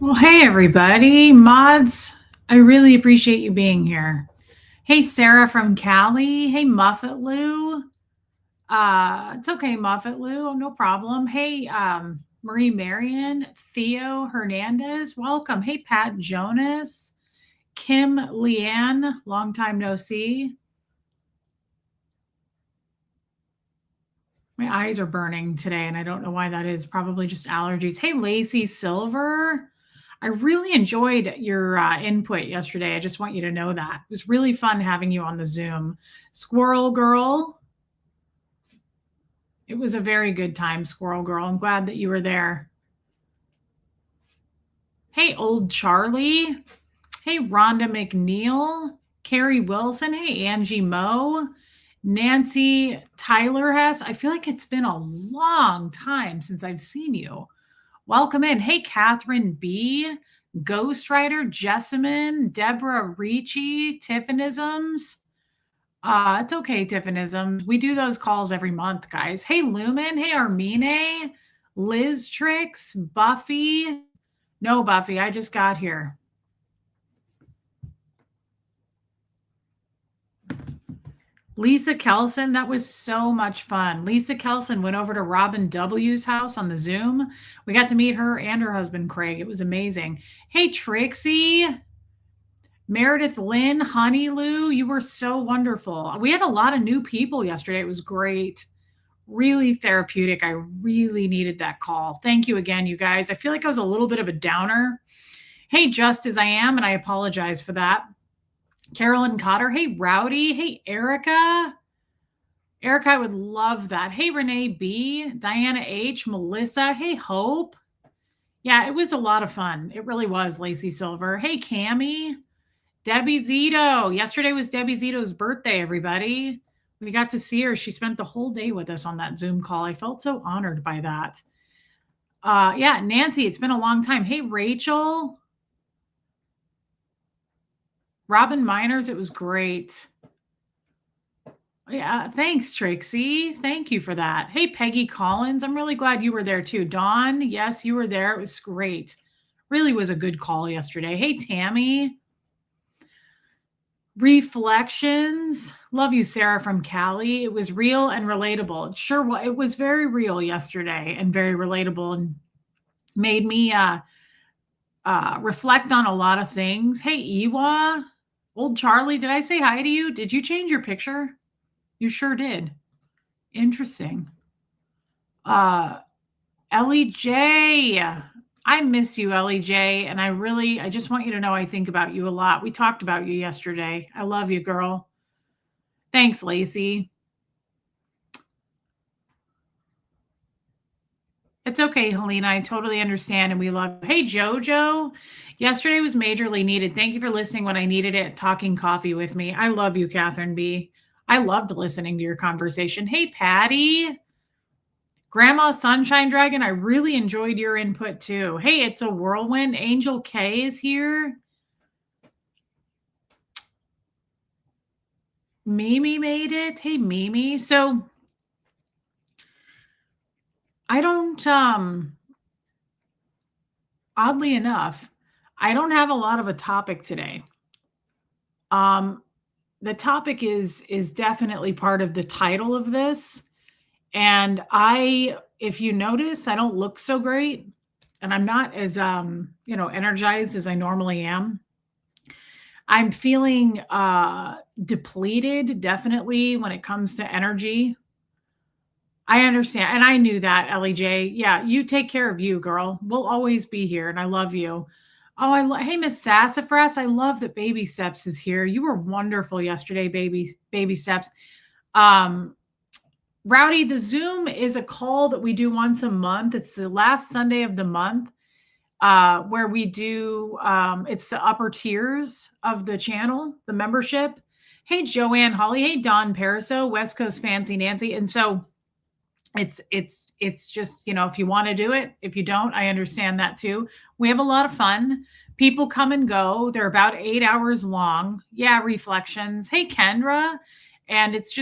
Well, hey, everybody. Mods, I really appreciate you being here. Hey, Sarah from Cali. Hey, Muffet Lou. It's okay, Muffet Lou. No problem. Hey, Marie Marion, Theo Hernandez. Welcome. Hey, Pat Jonas. Kim Leanne. Long time no see. My eyes are burning today, and I don't know why that is. Probably just allergies. Hey, Lacey Silver. I really enjoyed your input yesterday. I just want you to know that. It was really fun having you on the Zoom. Squirrel Girl, it was a very good time, Squirrel Girl. I'm glad that you were there. Hey, Old Charlie. Hey, Rhonda McNeil. Carrie Wilson. Hey, Angie Moe. Nancy Tyler Hess. I feel like it's been a long time since I've seen you. Welcome in. Hey, Catherine B., Ghostwriter, Jessamine, Deborah Ricci, Tiffinisms. It's okay, Tiffinisms. We do those calls every month, guys. Hey, Lumen. Hey, Armine. Liz Tricks, Buffy. No, Buffy, I just got here. Lisa Kelson, that was so much fun. Lisa Kelson went over to Robin W.'s house on the Zoom. We got to meet her and her husband, Craig. It was amazing. Hey, Trixie, Meredith Lynn, Honey Lou, you were so wonderful. We had a lot of new people yesterday. It was great. Really therapeutic. I really needed that call. Thank you again, you guys. I feel like I was a little bit of a downer. Hey, just as I am, and I apologize for that. Carolyn Cotter. Hey, Rowdy. Hey, Erica. Erica, I would love that. Hey, Renee B, Diana H, Melissa. Hey, Hope. Yeah, it was a lot of fun. It really was, Lacey Silver. Hey, Cami. Debbie Zito. Yesterday was Debbie Zito's birthday, everybody. We got to see her. She spent the whole day with us on that Zoom call. I felt so honored by that. Yeah, Nancy, it's been a long time. Hey, Rachel. Robin Miners, it was great. Yeah, thanks, Trixie. Thank you for that. Hey, Peggy Collins, I'm really glad you were there too. Dawn, yes, you were there. It was great. Really was a good call yesterday. Hey, Tammy. Reflections. Love you, Sarah from Cali. It was real and relatable. It was very real yesterday and very relatable and made me reflect on a lot of things. Hey, Iwa. Old Charlie, did I say hi to you? Did you change your picture? You sure did. Interesting. Ellie J. I miss you, Ellie J. And I just want you to know I think about you a lot. We talked about you yesterday. I love you, girl. Thanks, Lacey. It's okay, Helena. I totally understand and we love you. Hey, Jojo. Yesterday was majorly needed. Thank you for listening when I needed it, talking coffee with me. I love you, Catherine B. I loved listening to your conversation. Hey, Patty. Grandma Sunshine Dragon, I really enjoyed your input too. Hey, it's a whirlwind. Angel K is here. Mimi made it. Hey, Mimi. So I don't, oddly enough, I don't have a lot of a topic today. Um, the topic is definitely part of the title of this. And if you notice, I don't look so great and I'm not as energized as I normally am. I'm feeling depleted definitely when it comes to energy. I understand. And I knew that, Ellie J. Yeah, you take care of you, girl. We'll always be here and I love you. Oh, hey, Miss Sassafras. I love that Baby Steps is here. You were wonderful yesterday, Baby Steps. Um, Rowdy, the Zoom is a call that we do once a month. It's the last Sunday of the month where we do, it's the upper tiers of the channel, the membership. Hey, Joanne Holly. Hey, Don Pariso, West Coast Fancy Nancy. And so it's just, if you want to do it, if you don't, I understand that too. We have a lot of fun. People come and go. They're about 8 hours long. Yeah, reflections. Hey, Kendra. And it's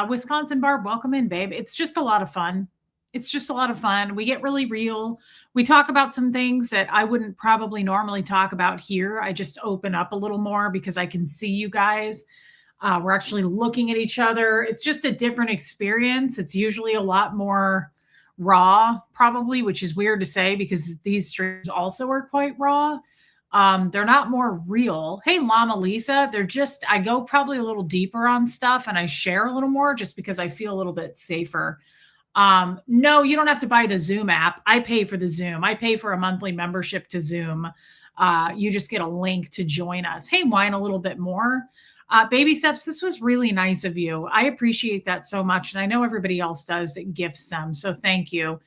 Wisconsin Barb. Welcome in, babe. It's just a lot of fun. It's just a lot of fun. We get really real. We talk about some things that I wouldn't probably normally talk about here. I just open up a little more because I can see you guys. We're actually looking at each other. It's just a different experience. It's usually a lot more raw, probably, which is weird to say because these streams also are quite raw. They're not more real. Hey, Llama Lisa, they're just, I go probably a little deeper on stuff and I share a little more just because I feel a little bit safer. No, you don't have to buy the Zoom app. I pay for the Zoom. I pay for a monthly membership to Zoom. You just get a link to join us. Hey, whine a little bit more. Baby Steps, this was really nice of you. I appreciate that so much. And I know everybody else does that gifts them. So thank you.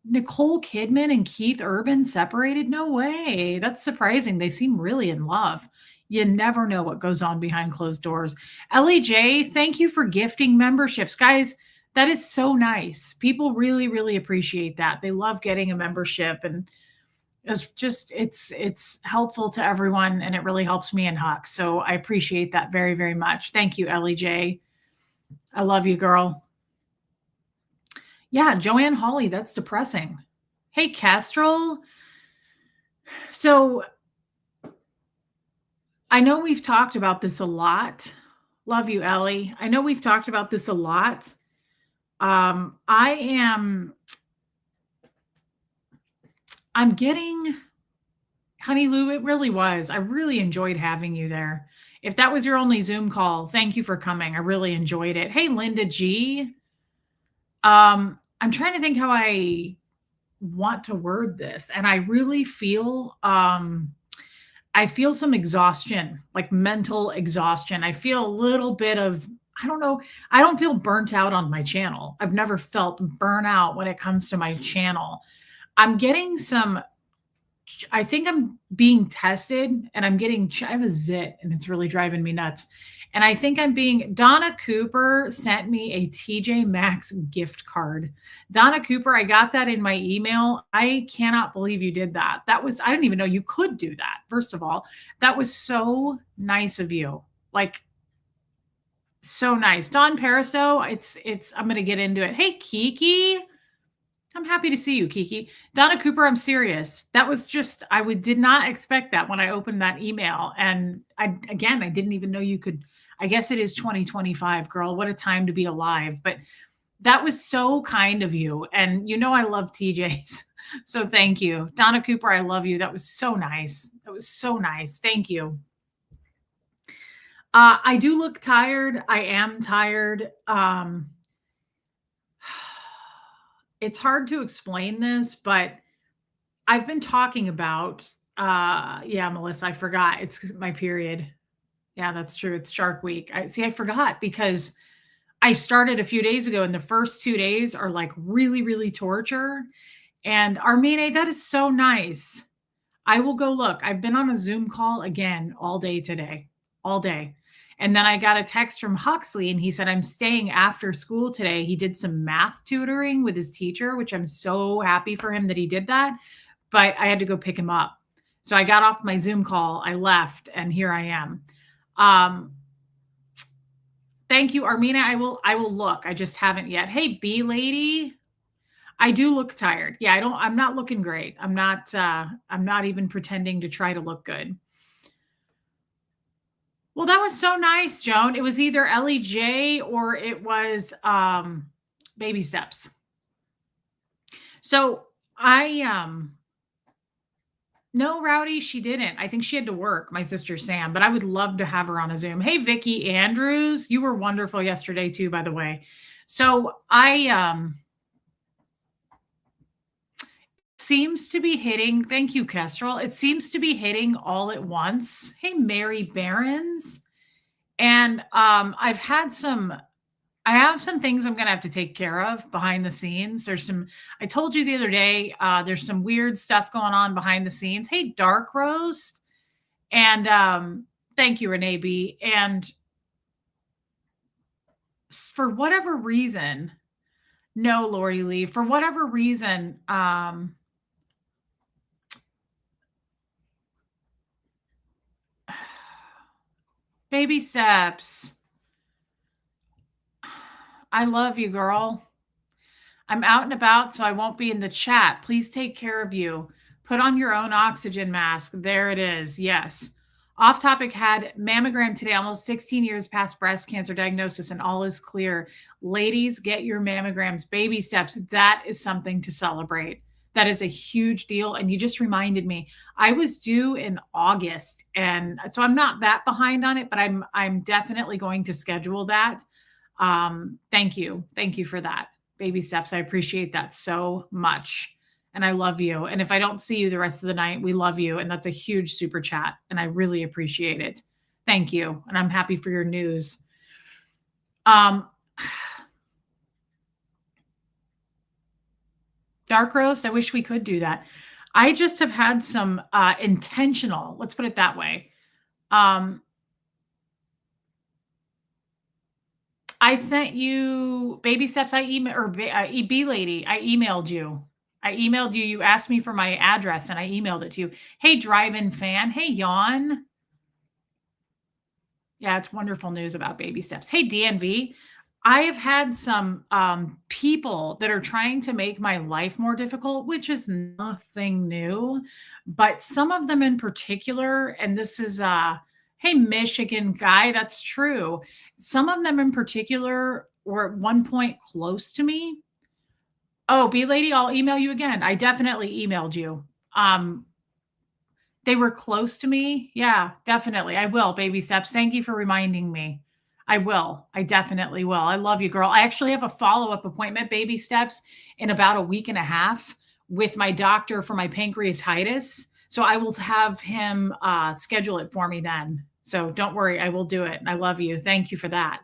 Nicole Kidman and Keith Urban separated? No way. That's surprising. They seem really in love. You never know what goes on behind closed doors. Ellie J, thank you for gifting memberships. Guys, that is so nice. People really, really appreciate that. They love getting a membership, and it's helpful to everyone, and it really helps me and Huck. So I appreciate that very, very much. Thank you, Ellie J. I love you, girl. Yeah, Joanne Hawley, that's depressing. Hey, Castrol. So I know we've talked about this a lot. Love you, Ellie. I know we've talked about this a lot. I'm getting, Honey Lou, it really was. I really enjoyed having you there. If that was your only Zoom call, thank you for coming. I really enjoyed it. Hey, Linda G. I'm trying to think how I want to word this. And I really feel I feel some exhaustion, like mental exhaustion. I feel a little bit of, I don't know, I don't feel burnt out on my channel. I've never felt burnout when it comes to my channel. I'm getting some, I think I'm being tested and I'm getting, I have a zit and it's really driving me nuts. And I think Donna Cooper sent me a TJ Maxx gift card. Donna Cooper, I got that in my email. I cannot believe you did that. I didn't even know you could do that. First of all, that was so nice of you. Like, so nice. Don Pariso, I'm going to get into it. Hey, Kiki. I'm happy to see you, Kiki. Donna Cooper, I'm serious. That was just, did not expect that when I opened that email. And I didn't even know you could, I guess it is 2025, girl. What a time to be alive. But that was so kind of you. And you know, I love TJs. So thank you. Donna Cooper, I love you. That was so nice. That was so nice. Thank you. I do look tired. I am tired. It's hard to explain this, but I've been talking about, yeah, Melissa, I forgot. It's my period. Yeah, that's true. It's Shark Week. I forgot because I started a few days ago and the first 2 days are like really, really torture. And Armine, that is so nice. I will go look. I've been on a Zoom call again all day today, all day. And then I got a text from Huxley and he said, I'm staying after school today. He did some math tutoring with his teacher, which I'm so happy for him that he did that. But I had to go pick him up. So I got off my Zoom call, I left, and here I am. Thank you, Armina. I will look. I just haven't yet. Hey, B lady. I do look tired. Yeah, I'm not looking great. I'm not even pretending to try to look good. Well, that was so nice, Joan. It was either Ellie J or it was Baby Steps. So no, Rowdy, she didn't. I think she had to work, my sister Sam, but I would love to have her on a Zoom. Hey, Vicky Andrews, you were wonderful yesterday too, by the way. So seems to be hitting, thank you, Kestrel. It seems to be hitting all at once. Hey, Mary Barons. And I have some things I'm going to have to take care of behind the scenes. I told you the other day, there's some weird stuff going on behind the scenes. Hey, Dark Roast. And thank you, Renee B. And for whatever reason, no, Lori Lee, for whatever reason, Baby Steps. I love you, girl. I'm out and about, so I won't be in the chat. Please take care of you. Put on your own oxygen mask. There it is. Yes. Off topic, had mammogram today, almost 16 years past breast cancer diagnosis, and all is clear. Ladies, get your mammograms, baby steps. That is something to celebrate. That is a huge deal. And you just reminded me, I was due in August. And so I'm not that behind on it, but I'm definitely going to schedule that. Thank you. Thank you for that. Baby steps. I appreciate that so much. And I love you. And if I don't see you the rest of the night, we love you. And that's a huge super chat. And I really appreciate it. Thank you. And I'm happy for your news. Dark roast. I wish we could do that. I just have had some intentional, let's put it that way. I sent you baby steps. I emailed, or B lady, I emailed you. You asked me for my address and I emailed it to you. Hey, drive-in fan. Hey, yawn. Yeah, it's wonderful news about baby steps. Hey, DNV. I have had some people that are trying to make my life more difficult, which is nothing new. But some of them in particular, and this is, hey, Michigan guy, that's true. Some of them in particular were at one point close to me. Oh, B lady, I'll email you again. I definitely emailed you. They were close to me. Yeah, definitely. I will. Baby steps. Thank you for reminding me. I will. I definitely will. I love you, girl. I actually have a follow-up appointment, baby steps, in about a week and a half with my doctor for my pancreatitis. So I will have him schedule it for me then. So don't worry. I will do it. I love you. Thank you for that.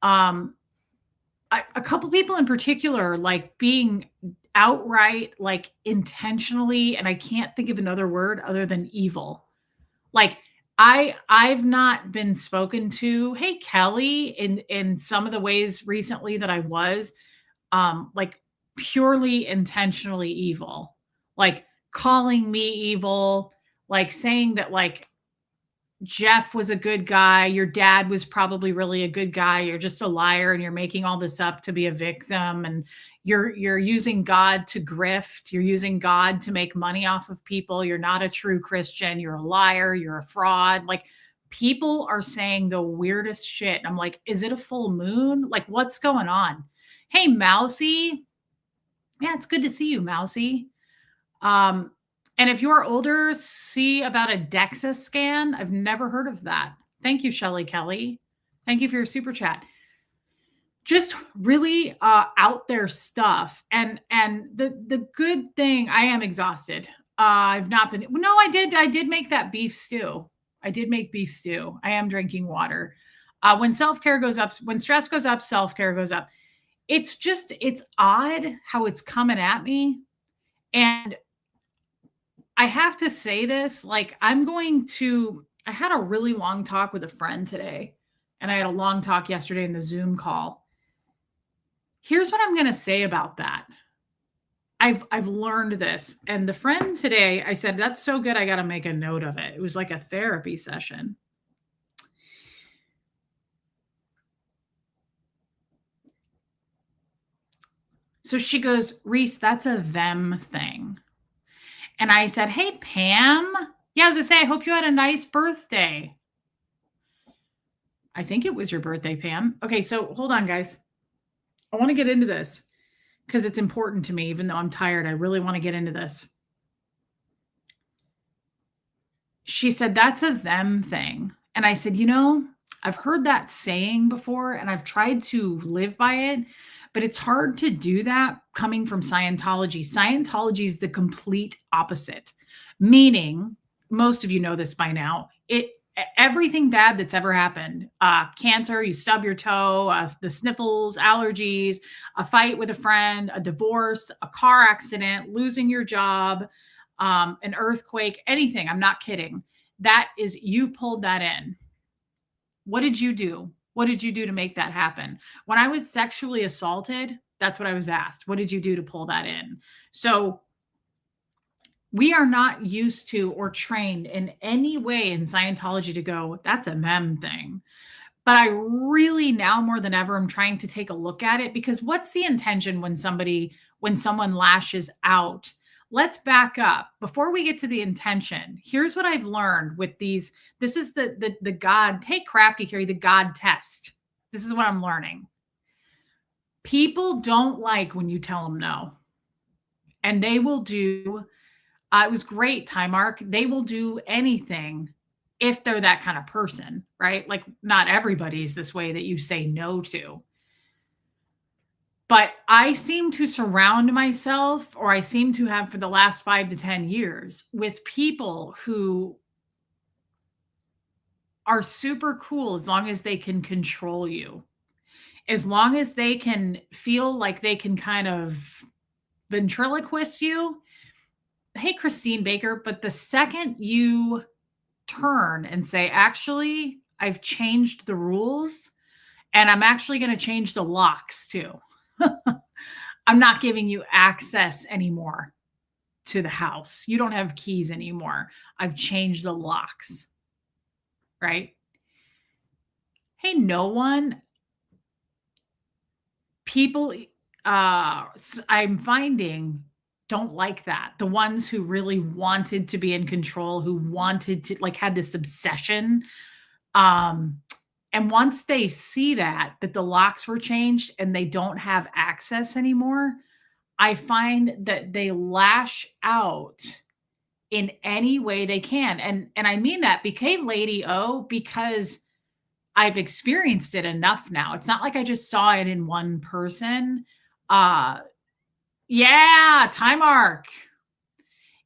A couple people in particular, like being outright, like intentionally, and I can't think of another word other than evil. Like I've not been spoken to, hey Kelly, in some of the ways recently that I was, like purely intentionally evil, like calling me evil, like saying that like Jeff was a good guy. Your dad was probably really a good guy. You're just a liar and you're making all this up to be a victim. And you're using God to grift. You're using God to make money off of people. You're not a true Christian. You're a liar. You're a fraud. Like people are saying the weirdest shit. I'm like, is it a full moon? Like what's going on? Hey, Mousy. Yeah, it's good to see you, Mousy. And if you're older, see about a DEXA scan. I've never heard of that. Thank you, Shelly Kelly. Thank you for your super chat. Just really out there stuff. And the good thing, I am exhausted. I've not been. No, I did make that beef stew. I did make beef stew. I am drinking water. When self-care goes up, when stress goes up, self-care goes up. It's odd how it's coming at me. And I have to say this, like I had a really long talk with a friend today, and I had a long talk yesterday in the Zoom call. Here's what I'm going to say about that. I've learned this, and the friend today, I said, that's so good. I got to make a note of it. It was like a therapy session. So she goes, Reese, that's a them thing. And I said, hey, Pam. Yeah, I was going to say, I hope you had a nice birthday. I think it was your birthday, Pam. Okay, so hold on, guys. I want to get into this because it's important to me, even though I'm tired. I really want to get into this. She said, that's a them thing. And I said, I've heard that saying before and I've tried to live by it, but it's hard to do that coming from Scientology. Scientology is the complete opposite, meaning most of you know this by now. Everything bad that's ever happened, cancer, you stub your toe, the sniffles, allergies, a fight with a friend, a divorce, a car accident, losing your job, an earthquake, anything. I'm not kidding. That is, you pulled that in. What did you do? What did you do to make that happen? When I was sexually assaulted, that's what I was asked. What did you do to pull that in? So we are not used to or trained in any way in Scientology to go, that's a them thing. But I really now more than ever am trying to take a look at it because what's the intention when someone lashes out? Let's back up. Before we get to the intention, here's what I've learned with these. This is the God, hey crafty Carrie, the God test. This is what I'm learning. People don't like when you tell them no. And they will do it was great, time arc. They will do anything if they're that kind of person, right? Like, not everybody's this way that you say no to. But I seem to surround myself, or I seem to have for the last 5 to 10 years, with people who are super cool as long as they can control you. As long as they can feel like they can kind of ventriloquist you. Hey, Christine Baker, but the second you turn and say, actually, I've changed the rules and I'm actually going to change the locks too. I'm not giving you access anymore to the house. You don't have keys anymore. I've changed the locks. Right? Hey, no one, people, I'm finding don't like that. The ones who really wanted to be in control, who wanted to like had this obsession. Um, and once they see that the locks were changed and they don't have access anymore, I find that they lash out in any way they can. And I mean that because Lady O, because I've experienced it enough now. It's not like I just saw it in one person. Uh yeah, time arc.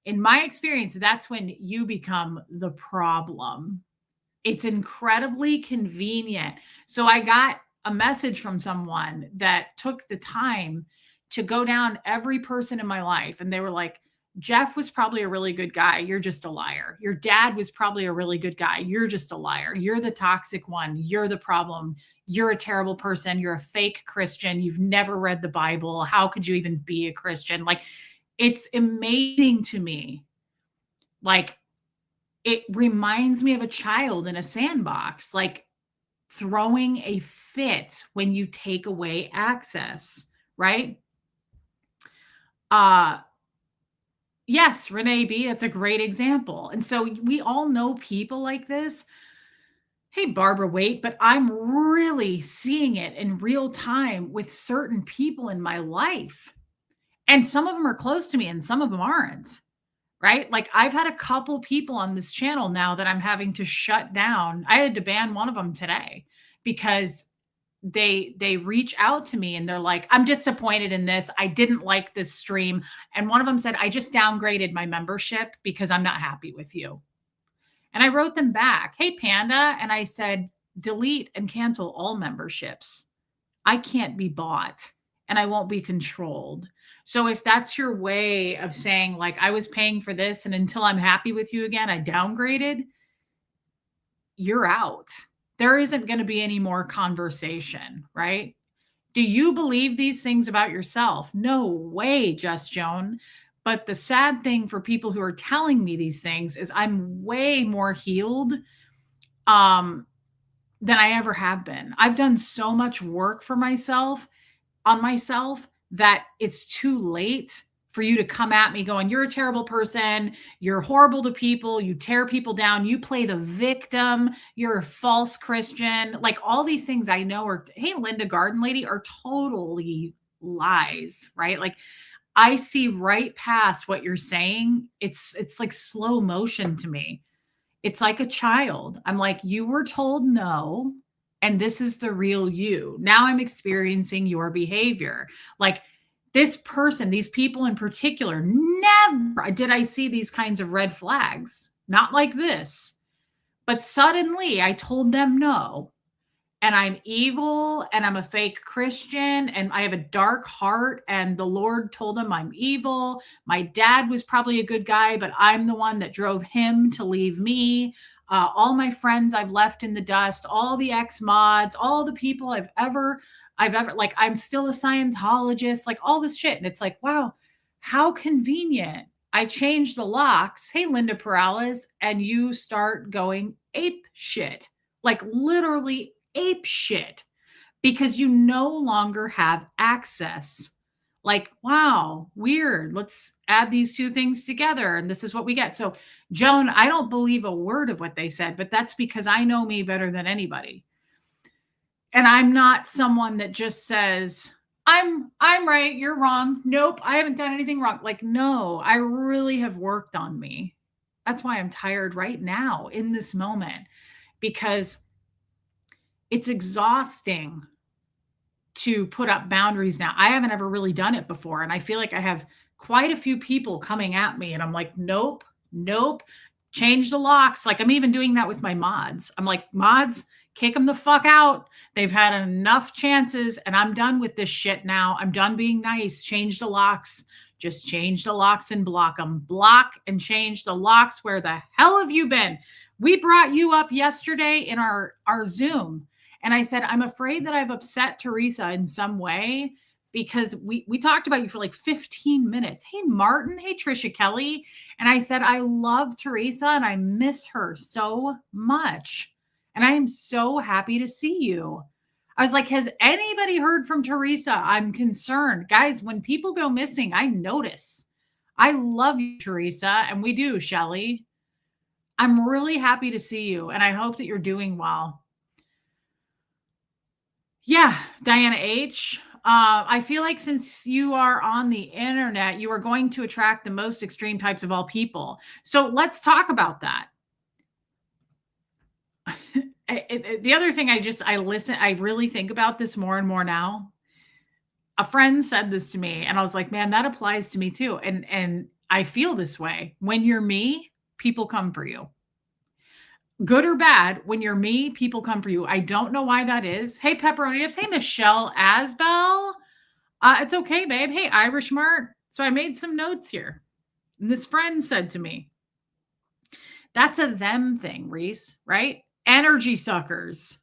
In my experience, that's when you become the problem. It's incredibly convenient. So I got a message from someone that took the time to go down every person in my life. And they were like, Jeff was probably a really good guy. You're just a liar. Your dad was probably a really good guy. You're just a liar. You're the toxic one. You're the problem. You're a terrible person. You're a fake Christian. You've never read the Bible. How could you even be a Christian? Like, it's amazing to me. Like, it reminds me of a child in a sandbox, like throwing a fit when you take away access, right? Uh yes, Renee B, that's a great example. And so we all know people like this. Hey, Barbara, wait, but I'm really seeing it in real time with certain people in my life. And some of them are close to me and some of them aren't. Right? Like, I've had a couple people on this channel now that I'm having to shut down. I had to ban one of them today because they reach out to me and they're like, "I'm disappointed in this. I didn't like this stream." And one of them said, "I just downgraded my membership because I'm not happy with you." And I wrote them back, "Hey, Panda." And I said, "Delete and cancel all memberships. I can't be bought and I won't be controlled." So if that's your way of saying, like, I was paying for this and until I'm happy with you again, I downgraded, you're out. There isn't going to be any more conversation, right? Do you believe these things about yourself? No way, Just Joan. But the sad thing for people who are telling me these things is I'm way more healed um, than I ever have been. I've done so much work for myself on myself that it's too late for you to come at me going, "You're a terrible person. You're horrible to people. You tear people down. You play the victim. You're a false Christian." Like, all these things I know are, hey, Linda Garden Lady, are totally lies, right? Like, I see right past what you're saying. It's like slow motion to me. It's like a child. I'm like, you were told no, and this is the real you. Now I'm experiencing your behavior. Like, this person, these people in particular, never did I see these kinds of red flags. Not like this. But suddenly I told them no, and I'm evil and I'm a fake Christian and I have a dark heart and the Lord told him I'm evil. My dad was probably a good guy, but I'm the one that drove him to leave me. All my friends I've left in the dust, all the ex mods, all the people I've ever like, I'm still a Scientologist, like all this shit. And it's like, wow, how convenient. I changed the locks. Hey, Linda Perales, and you start going ape shit, like literally ape shit because you no longer have access. Like, wow, weird. Let's add these two things together. And this is what we get. So, Joan, I don't believe a word of what they said, but that's because I know me better than anybody. And I'm not someone that just says, I'm right, you're wrong. Nope, I haven't done anything wrong. Like, no, I really have worked on me. That's why I'm tired right now in this moment, because it's exhausting to put up boundaries now. I haven't ever really done it before. And I feel like I have quite a few people coming at me, and I'm like, nope, nope, change the locks. Like, I'm even doing that with my mods. I'm like, mods, kick them the fuck out. They've had enough chances, and I'm done with this shit now. I'm done being nice. Change the locks. Just change the locks and block them. Block and change the locks. Where the hell have you been? We brought you up yesterday in our Zoom. And I said, I'm afraid that I've upset Teresa in some way, because we talked about you for like 15 minutes. Hey, Martin. Hey, Trisha Kelly. And I said, I love Teresa and I miss her so much. And I am so happy to see you. I was like, has anybody heard from Teresa? I'm concerned. Guys, when people go missing, I notice. I love you, Teresa. And we do, Shelly. I'm really happy to see you. And I hope that you're doing well. Yeah, Diana H. I feel like since you are on the internet, you are going to attract the most extreme types of all people. So let's talk about that. The other thing I really think about this more and more now. A friend said this to me, and I was like, man, that applies to me too. And I feel this way. When you're me, people come for you. Good or bad, when you're me, people come for you. I don't know why that is. Hey, Pepperoni Dips. Hey, Michelle Asbell. It's okay, babe. Hey, Irish Mart. So I made some notes here. And this friend said to me, that's a them thing, Reese, right? Energy suckers.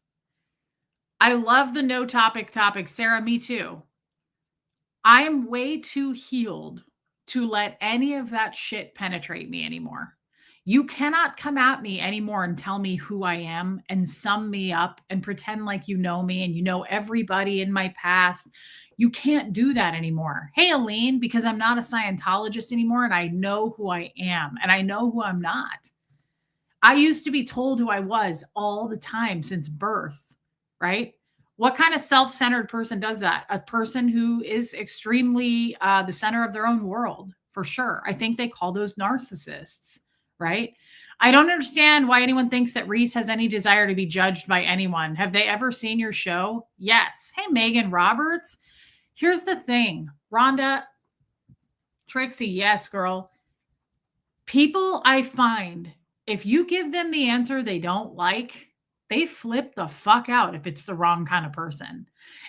I love the no topic. Sarah, me too. I am way too healed to let any of that shit penetrate me anymore. You cannot come at me anymore and tell me who I am and sum me up and pretend like you know me and you know everybody in my past. You can't do that anymore. Hey, Aline, because I'm not a Scientologist anymore and I know who I am and I know who I'm not. I used to be told who I was all the time since birth, right? What kind of self-centered person does that? A person who is extremely the center of their own world, for sure. I think they call those narcissists, right? I don't understand why anyone thinks that Reese has any desire to be judged by anyone. Have they ever seen your show? Yes. Hey, Megan Roberts. Here's the thing, Rhonda, Trixie, yes, girl. People I find, if you give them the answer they don't like, they flip the fuck out if it's the wrong kind of person.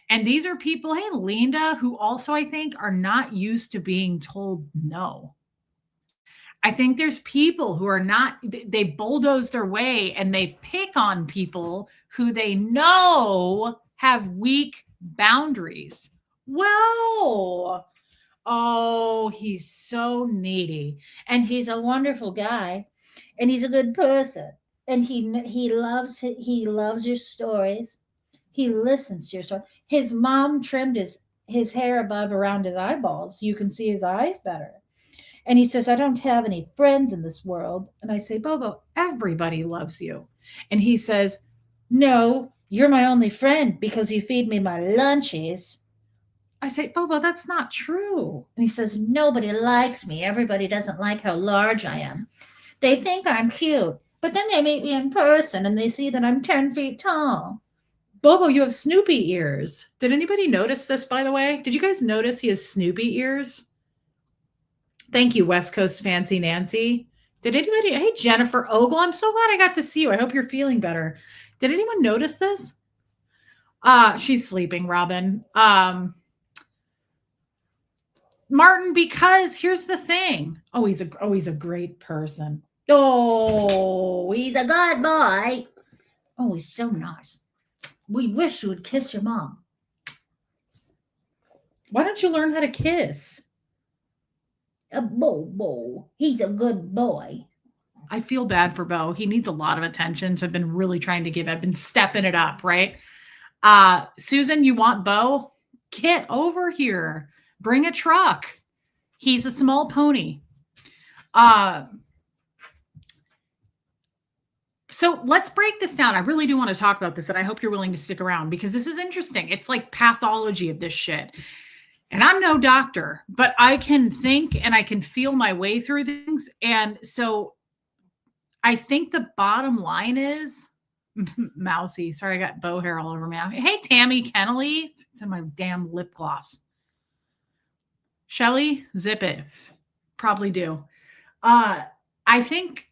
And these are people, hey, Linda, who also I think are not used to being told no. I think there's people who are not, they bulldoze their way and they pick on people who they know have weak boundaries. Well, oh, he's so needy. And he's a wonderful guy. And he's a good person. And he loves your stories. He listens to your story. His mom trimmed his hair above around his eyeballs so you can see his eyes better. And he says, I don't have any friends in this world. And I say, Bobo, everybody loves you. And he says, no, you're my only friend because you feed me my lunches. I say, Bobo, that's not true. And he says, nobody likes me. Everybody doesn't like how large I am. They think I'm cute, but then they meet me in person and they see that I'm 10 feet tall. Bobo, you have Snoopy ears. Did anybody notice this, by the way? Did you guys notice he has Snoopy ears? Thank you, West Coast Fancy Nancy. Did anybody? Hey, Jennifer Ogle. I'm so glad I got to see you. I hope you're feeling better. Did anyone notice this? She's sleeping, Robin. Martin, because here's the thing. Oh, he's a great person. Oh, he's a good boy. Oh, he's so nice. We wish you would kiss your mom. Why don't you learn how to kiss? Bo. He's a good boy. I feel bad for Bo. He needs a lot of attention. So I've been really trying to I've been stepping it up, right? Susan, you want Bo? Get over here. Bring a truck. He's a small pony. So let's break this down. I really do want to talk about this, and I hope you're willing to stick around because this is interesting. It's like pathology of this shit. And I'm no doctor, but I can think and I can feel my way through things. And so I think the bottom line is Mousy. Sorry, I got bow hair all over me. Hey, Tammy Kennelly. It's in my damn lip gloss. Shelly, zip it. Probably do. I think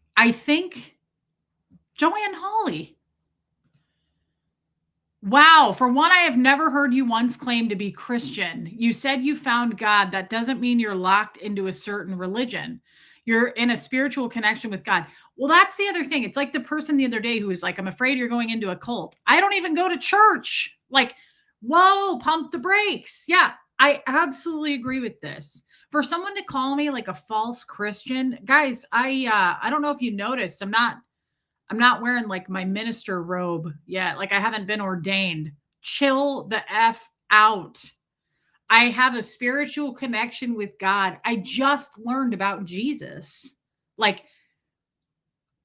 Joanne Hawley. Wow. For one, I have never heard you once claim to be Christian. You said you found God. That doesn't mean you're locked into a certain religion. You're in a spiritual connection with God. Well, that's the other thing. It's like the person the other day who was like, I'm afraid you're going into a cult. I don't even go to church. Like, whoa, pump the brakes. Yeah, I absolutely agree with this. For someone to call me like a false Christian, guys, I don't know if you noticed, I'm not wearing like my minister robe yet. Like I haven't been ordained. Chill the F out. I have a spiritual connection with God. I just learned about Jesus. Like,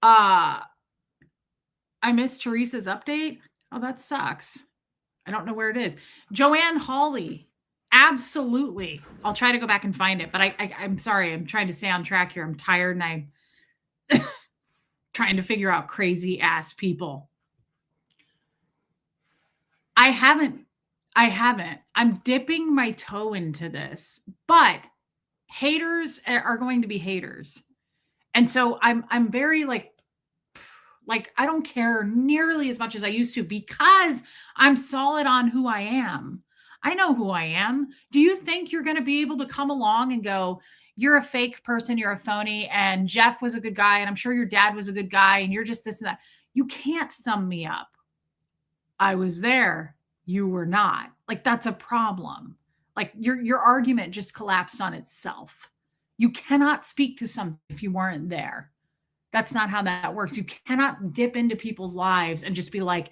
I missed Teresa's update. Oh, that sucks. I don't know where it is. Joanne Hawley. Absolutely. I'll try to go back and find it, but I'm sorry. I'm trying to stay on track here. I'm tired and I'm trying to figure out crazy ass people. I haven't. I'm dipping my toe into this, but haters are going to be haters. And so I'm very like I don't care nearly as much as I used to because I'm solid on who I am. I know who I am. Do you think you're going to be able to come along and go, you're a fake person, you're a phony, and Jeff was a good guy, and I'm sure your dad was a good guy, and you're just this and that? You can't sum me up. I was there. You were not. Like, that's a problem. Like, your argument just collapsed on itself. You cannot speak to something if you weren't there. That's not how that works. You cannot dip into people's lives and just be like,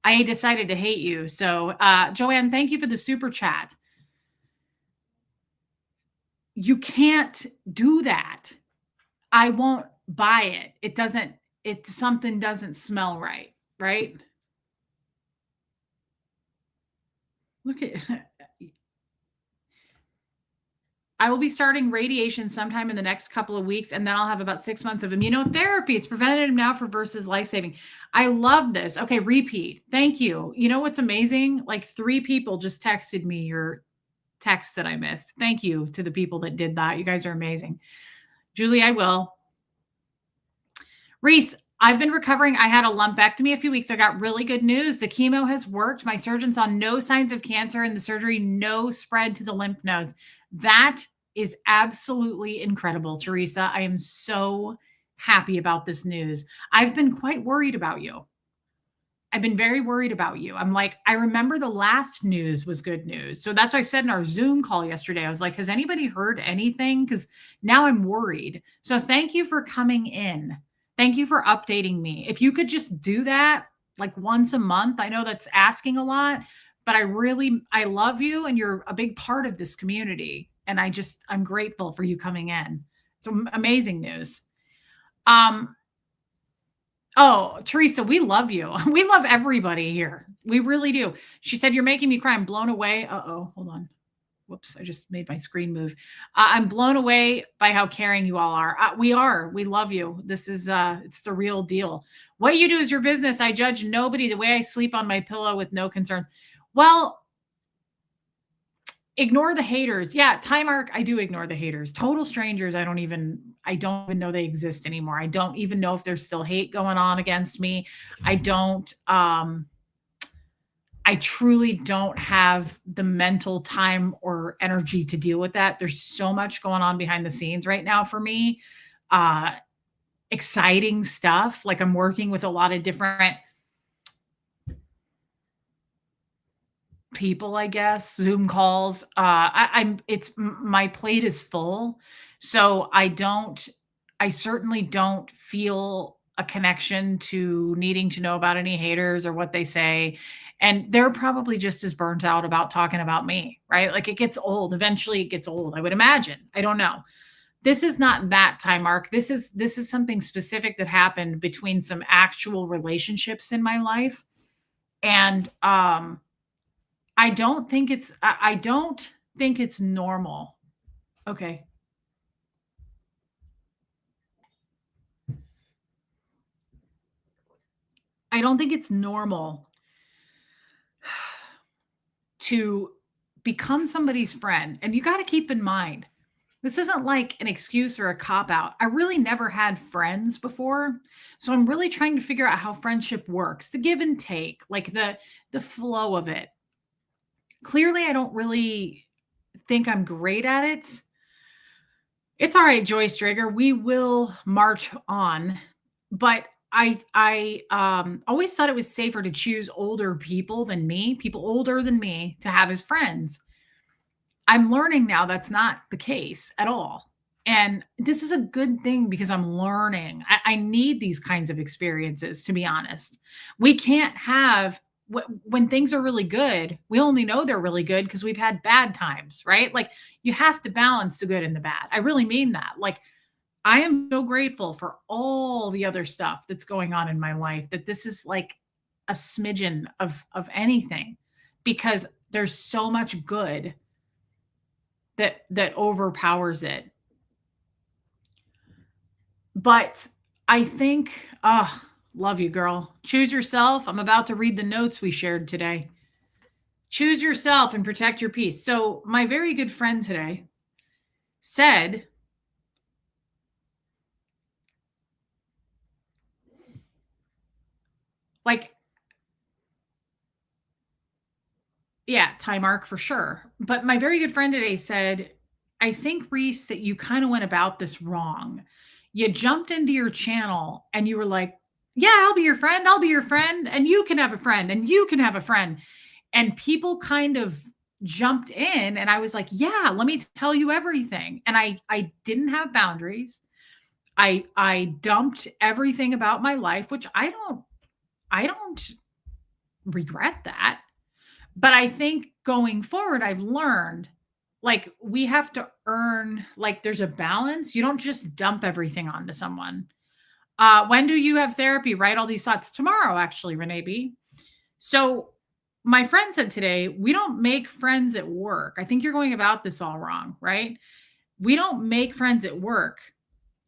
I decided to hate you. So, Joanne, thank you for the super chat. You can't do that. I won't buy it. Something doesn't smell right, right? Look at, I will be starting radiation sometime in the next couple of weeks, and then I'll have about 6 months of immunotherapy. It's preventative now for versus life-saving. I love this. Okay, repeat. Thank you. You know what's amazing? Like 3 people just texted me your text that I missed. Thank you to the people that did that. You guys are amazing. Julie, I will. Reese, I've been recovering. I had a lumpectomy a few weeks. I got really good news. The chemo has worked. My surgeon saw no signs of cancer in the surgery, no spread to the lymph nodes. That is absolutely incredible, Teresa. I am so happy about this news. I've been quite worried about you. I've been very worried about you. I'm like, I remember the last news was good news. So that's why I said in our Zoom call yesterday, I was like, has anybody heard anything? Because now I'm worried. So thank you for coming in. Thank you for updating me. If you could just do that like once a month, I know that's asking a lot, but I love you and you're a big part of this community. And I'm grateful for you coming in. It's amazing news. Oh, Teresa, we love you. We love everybody here. We really do. She said, you're making me cry. I'm blown away. Uh-oh, hold on. Whoops, I just made my screen move. I'm blown away by how caring you all are. We are. We love you. This is, it's the real deal. What you do is your business. I judge nobody. The way I sleep on my pillow with no concerns. Well, ignore the haters. Yeah, Time Arc, I do ignore the haters. Total strangers, I don't even know they exist anymore. I don't even know if there's still hate going on against me. I truly don't have the mental time or energy to deal with that. There's so much going on behind the scenes right now for me. Exciting stuff. Like I'm working with a lot of different people, I guess, Zoom calls. My plate is full. So I certainly don't feel a connection to needing to know about any haters or what they say. And they're probably just as burnt out about talking about me, right? Like it gets old. Eventually it gets old, I would imagine. I don't know. This is not that time mark. This is something specific that happened between some actual relationships in my life. And I don't think it's normal. Okay. I don't think it's normal to become somebody's friend. And you got to keep in mind, this isn't like an excuse or a cop out. I really never had friends before. So I'm really trying to figure out how friendship works, the give and take, like the flow of it. Clearly I don't really think I'm great at it. It's all right, Joyce Drager. We will march on. But I always thought it was safer to choose older people than me, people older than me, to have as friends. I'm learning now that's not the case at all. And this is a good thing because I'm learning. I need these kinds of experiences, to be honest. We can't have, when things are really good, we only know they're really good because we've had bad times, right? Like you have to balance the good and the bad. I really mean that. Like I am so grateful for all the other stuff that's going on in my life that this is like a smidgen of anything, because there's so much good that overpowers it. But I think, love you, girl. Choose yourself. I'm about to read the notes we shared today. Choose yourself and protect your peace. So my very good friend today said, like, yeah, time arc for sure. But my very good friend today said, I think, Reese, that you kind of went about this wrong. You jumped into your channel and you were like, yeah, I'll be your friend. I'll be your friend. And you can have a friend and you can have a friend. And people kind of jumped in and I was like, yeah, let me tell you everything. And I didn't have boundaries. I dumped everything about my life, which I don't regret that. But I think going forward, I've learned, like, we have to earn, like, there's a balance. You don't just dump everything onto someone. When do you have therapy? Write all these thoughts tomorrow, actually, Renee B. So my friend said today, we don't make friends at work. I think you're going about this all wrong, right? We don't make friends at work.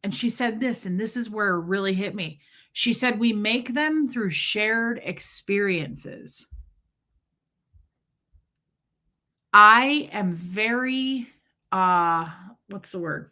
And she said this, and this is where it really hit me. She said, we make them through shared experiences. I am very, what's the word?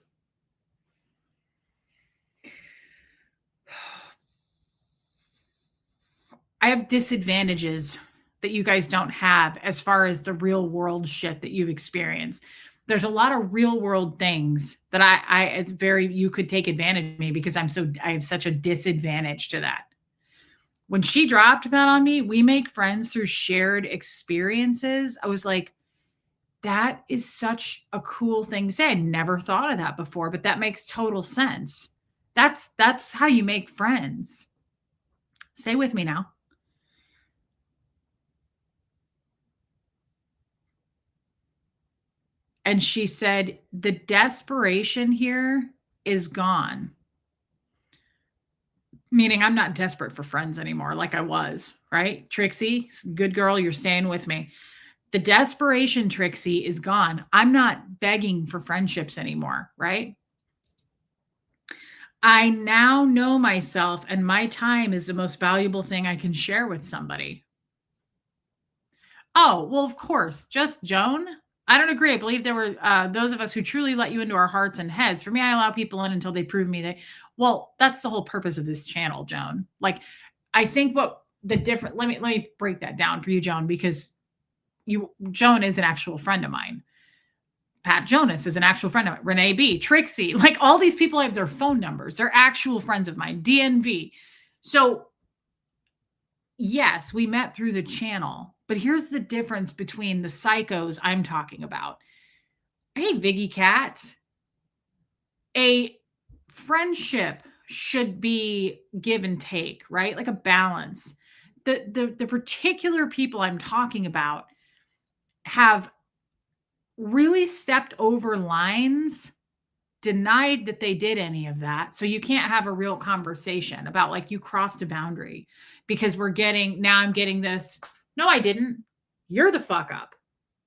I have disadvantages that you guys don't have as far as the real world shit that you've experienced. There's a lot of real world things that it's very, you could take advantage of me because I have such a disadvantage to that. When she dropped that on me, we make friends through shared experiences. I was like, that is such a cool thing to say. I'd never thought of that before, but that makes total sense. That's how you make friends. Stay with me now. And she said, the desperation here is gone. Meaning I'm not desperate for friends anymore like I was, right? Trixie, good girl, you're staying with me. The desperation, Trixie, is gone. I'm not begging for friendships anymore, right? I now know myself, and my time is the most valuable thing I can share with somebody. Oh, well, of course. Just Joan? I don't agree. I believe there were those of us who truly let you into our hearts and heads. For me, I allow people in until they prove me well, that's the whole purpose of this channel, Joan. Like, I think what the different, let me break that down for you, Joan, because Joan is an actual friend of mine. Pat Jonas is an actual friend of mine. Renee B, Trixie, like all these people, I have their phone numbers. They're actual friends of mine. DNV. So yes, we met through the channel, but here's the difference between the psychos I'm talking about. Hey, Viggy Cat, a friendship should be give and take, right? Like a balance. The particular people I'm talking about have really stepped over lines, denied that they did any of that. So you can't have a real conversation about like you crossed a boundary because I'm getting this. No, I didn't. You're the fuck up.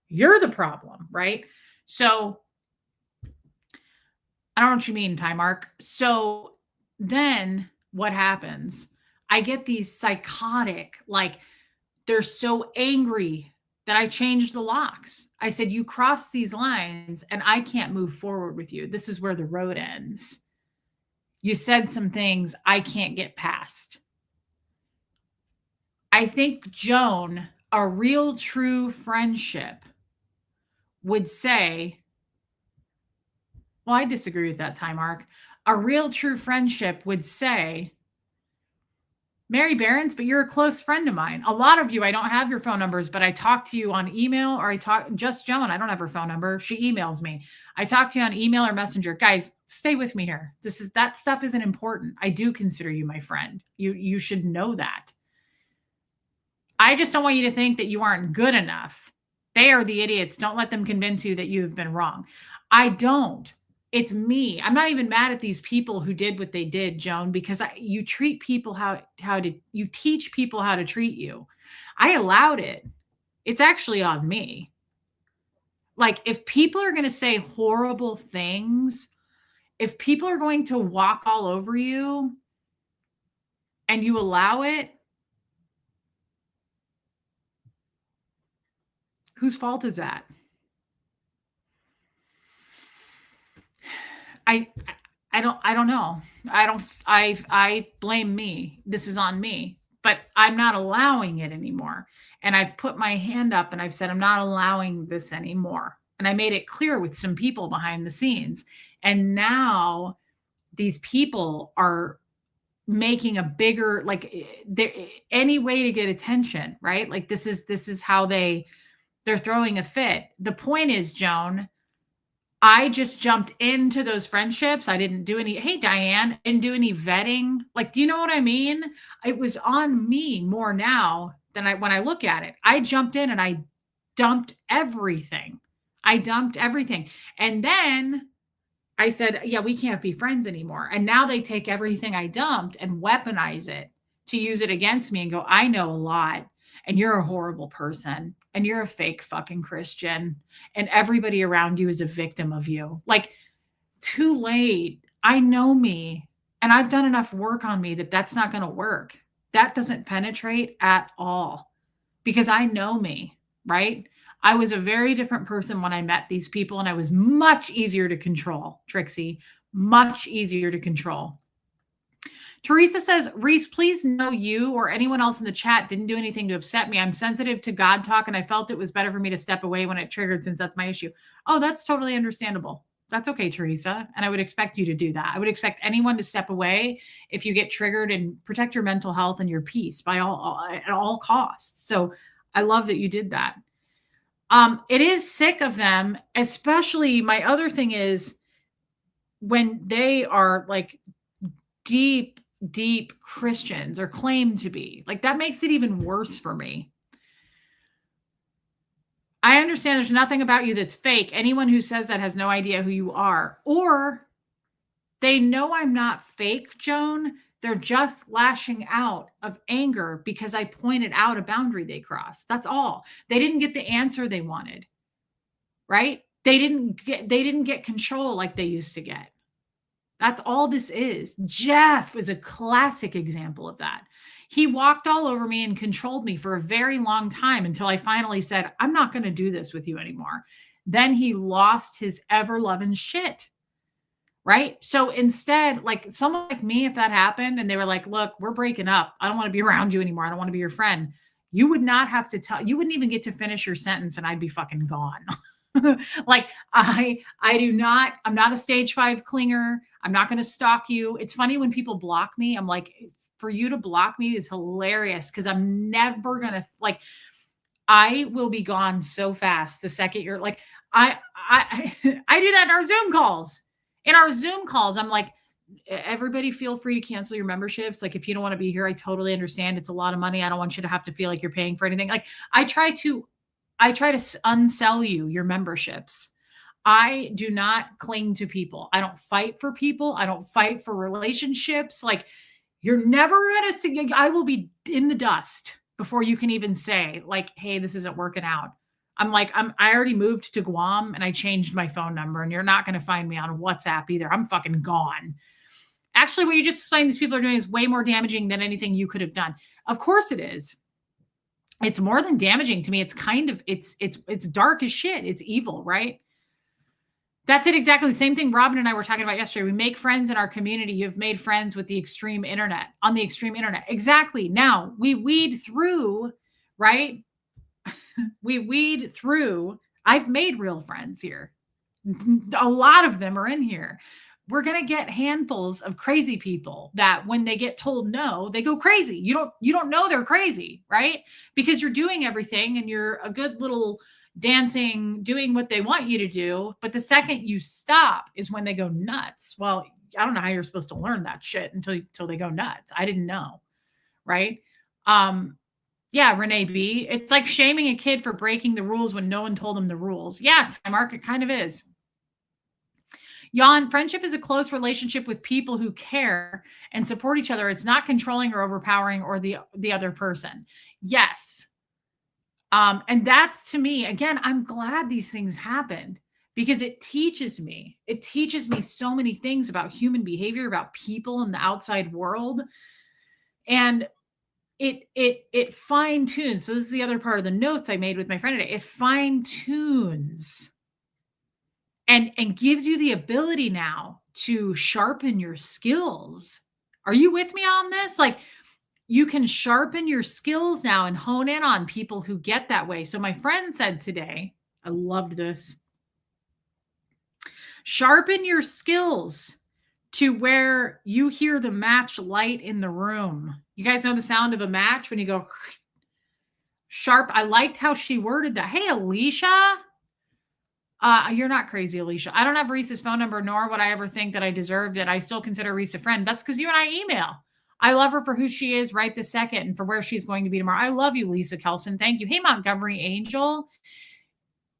You're the problem, right? So I don't know what you mean, Ty Mark. So then what happens? I get these psychotic, like they're so angry that I changed the locks. I said, you crossed these lines and I can't move forward with you. This is where the road ends. You said some things I can't get past. I think, Joan, a real true friendship would say, well, I disagree with that, Ty Mark. A real true friendship would say, Mary Behrens, but you're a close friend of mine. A lot of you, I don't have your phone numbers, but I talk to you on email or just Joan. I don't have her phone number. She emails me. I talk to you on email or messenger. Guys, stay with me here. That stuff isn't important. I do consider you my friend. You should know that. I just don't want you to think that you aren't good enough. They are the idiots. Don't let them convince you that you have been wrong. I don't. It's me. I'm not even mad at these people who did what they did, Joan, because you treat people you teach people how to treat you. I allowed it. It's actually on me. Like if people are going to say horrible things, if people are going to walk all over you and you allow it, whose fault is that? I don't know. I blame me. This is on me, but I'm not allowing it anymore. And I've put my hand up and I've said, I'm not allowing this anymore. And I made it clear with some people behind the scenes. And now these people are making a bigger, like any way to get attention, right? Like this is how they're throwing a fit. The point is, Joan, I just jumped into those friendships. I didn't do any, hey, Diane, I didn't do any vetting. Like, do you know what I mean? It was on me more now than when I look at it. I jumped in and I dumped everything. And then I said, yeah, we can't be friends anymore. And now they take everything I dumped and weaponize it to use it against me and go, I know a lot and you're a horrible person and you're a fake fucking Christian and everybody around you is a victim of you. Like, too late. I know me and I've done enough work on me that's not going to work. That doesn't penetrate at all because I know me, right? I was a very different person when I met these people and I was much easier to control, Trixie, much easier to control. Teresa says, Reese, please know you or anyone else in the chat didn't do anything to upset me. I'm sensitive to God talk and I felt it was better for me to step away when it triggered since that's my issue. Oh, that's totally understandable. That's okay, Teresa. And I would expect you to do that. I would expect anyone to step away if you get triggered and protect your mental health and your peace at all costs. So I love that you did that. It is sick of them, especially my other thing is when they are like deep Christians or claim to be. Like that makes it even worse for me. I understand there's nothing about you that's fake. Anyone who says that has no idea who you are. Or they know I'm not fake, Joan. They're just lashing out of anger because I pointed out a boundary they crossed. That's all. They didn't get the answer they wanted. Right? They didn't get control like they used to get. That's all this is. Jeff is a classic example of that. He walked all over me and controlled me for a very long time until I finally said, I'm not going to do this with you anymore. Then he lost his ever-loving shit. Right? So instead, like someone like me, if that happened and they were like, look, we're breaking up. I don't want to be around you anymore. I don't want to be your friend. You would not have to you wouldn't even get to finish your sentence and I'd be fucking gone. Like I'm not a stage 5 clinger. I'm not going to stalk you. It's funny when people block me. I'm like, for you to block me is hilarious because I'm never going to I will be gone so fast the second you're like, I do that in our Zoom calls. In our Zoom calls, I'm like, everybody feel free to cancel your memberships. Like, if you don't want to be here, I totally understand. It's a lot of money. I don't want you to have to feel like you're paying for anything. Like, I try to unsell you your memberships. I do not cling to people. I don't fight for people. I don't fight for relationships. Like, you're never going to see, I will be in the dust before you can even say, like, hey, this isn't working out. I already moved to Guam and I changed my phone number, and you're not going to find me on WhatsApp either. I'm fucking gone. Actually, what you just explained these people are doing is way more damaging than anything you could have done. Of course it is. It's more than damaging to me. It's kind of, it's dark as shit. It's evil, right? That's it. Exactly the same thing Robin and I were talking about yesterday. We make friends in our community. You've made friends with the extreme internet, on the extreme internet. Exactly. Now we weed through, right? We weed through. I've made real friends here. A lot of them are in here. We're going to get handfuls of crazy people that when they get told no, they go crazy. You don't know they're crazy, right? Because you're doing everything and you're a good little dancing, doing what they want you to do. But the second you stop is when they go nuts. Well, I don't know how you're supposed to learn that shit until they go nuts. I didn't know. Right. Yeah, Renee B. It's like shaming a kid for breaking the rules when no one told them the rules. Yeah, Time Mark, it kind of is. Jan, friendship is a close relationship with people who care and support each other. It's not controlling or overpowering or the other person. Yes. And that's, to me, again, I'm glad these things happened because it teaches me so many things about human behavior, about people in the outside world. And it fine tunes. So this is the other part of the notes I made with my friend today. It fine tunes and gives you the ability now to sharpen your skills. Are you with me on this? Like, you can sharpen your skills now and hone in on people who get that way. So my friend said today, I loved this. Sharpen your skills to where you hear the match light in the room. You guys know the sound of a match when you go sharp. I liked how she worded that. Hey, Alicia. You're not crazy, Alicia. I don't have Reese's phone number, nor would I ever think that I deserved it. I still consider Reese a friend. That's because you and I email. I love her for who she is right this second and for where she's going to be tomorrow. I love you, Lisa Kelson. Thank you. Hey, Montgomery Angel.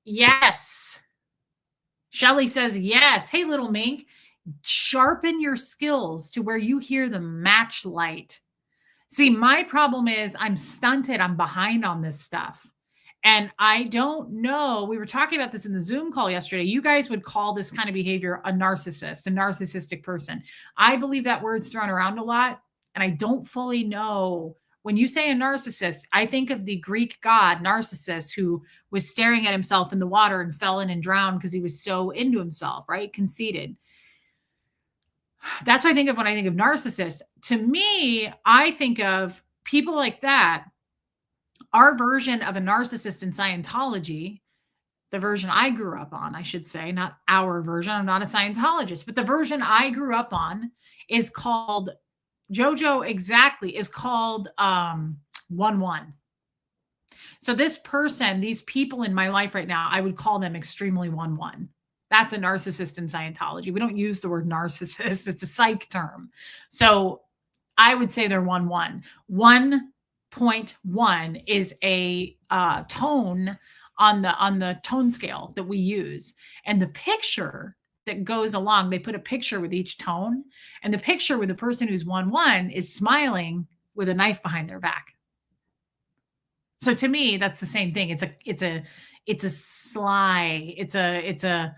Yes. Shelly says yes. Hey, little mink. Sharpen your skills to where you hear the match light. See, my problem is I'm stunted. I'm behind on this stuff. And I don't know. We were talking about this in the Zoom call yesterday. You guys would call this kind of behavior a narcissist, a narcissistic person. I believe that word's thrown around a lot. And I don't fully know. When you say a narcissist, I think of the Greek god Narcissus, who was staring at himself in the water and fell in and drowned because he was so into himself, right? Conceited. That's what I think of when I think of narcissist. To me, I think of people like that. Our version of a narcissist in Scientology, the version I grew up on, I should say, not our version. I'm not a Scientologist, but the version I grew up on is called JoJo, exactly, is called 1-1. So this person, these people in my life right now, I would call them extremely 1-1. That's a narcissist in Scientology. We don't use the word narcissist. It's a psych term. So I would say they're 1-1. 1.1 is a tone on the tone scale that we use. And the picture that goes along, they put a picture with each tone, and the picture with the person who's 1-1 is smiling with a knife behind their back. So to me, that's the same thing. It's a sly, it's a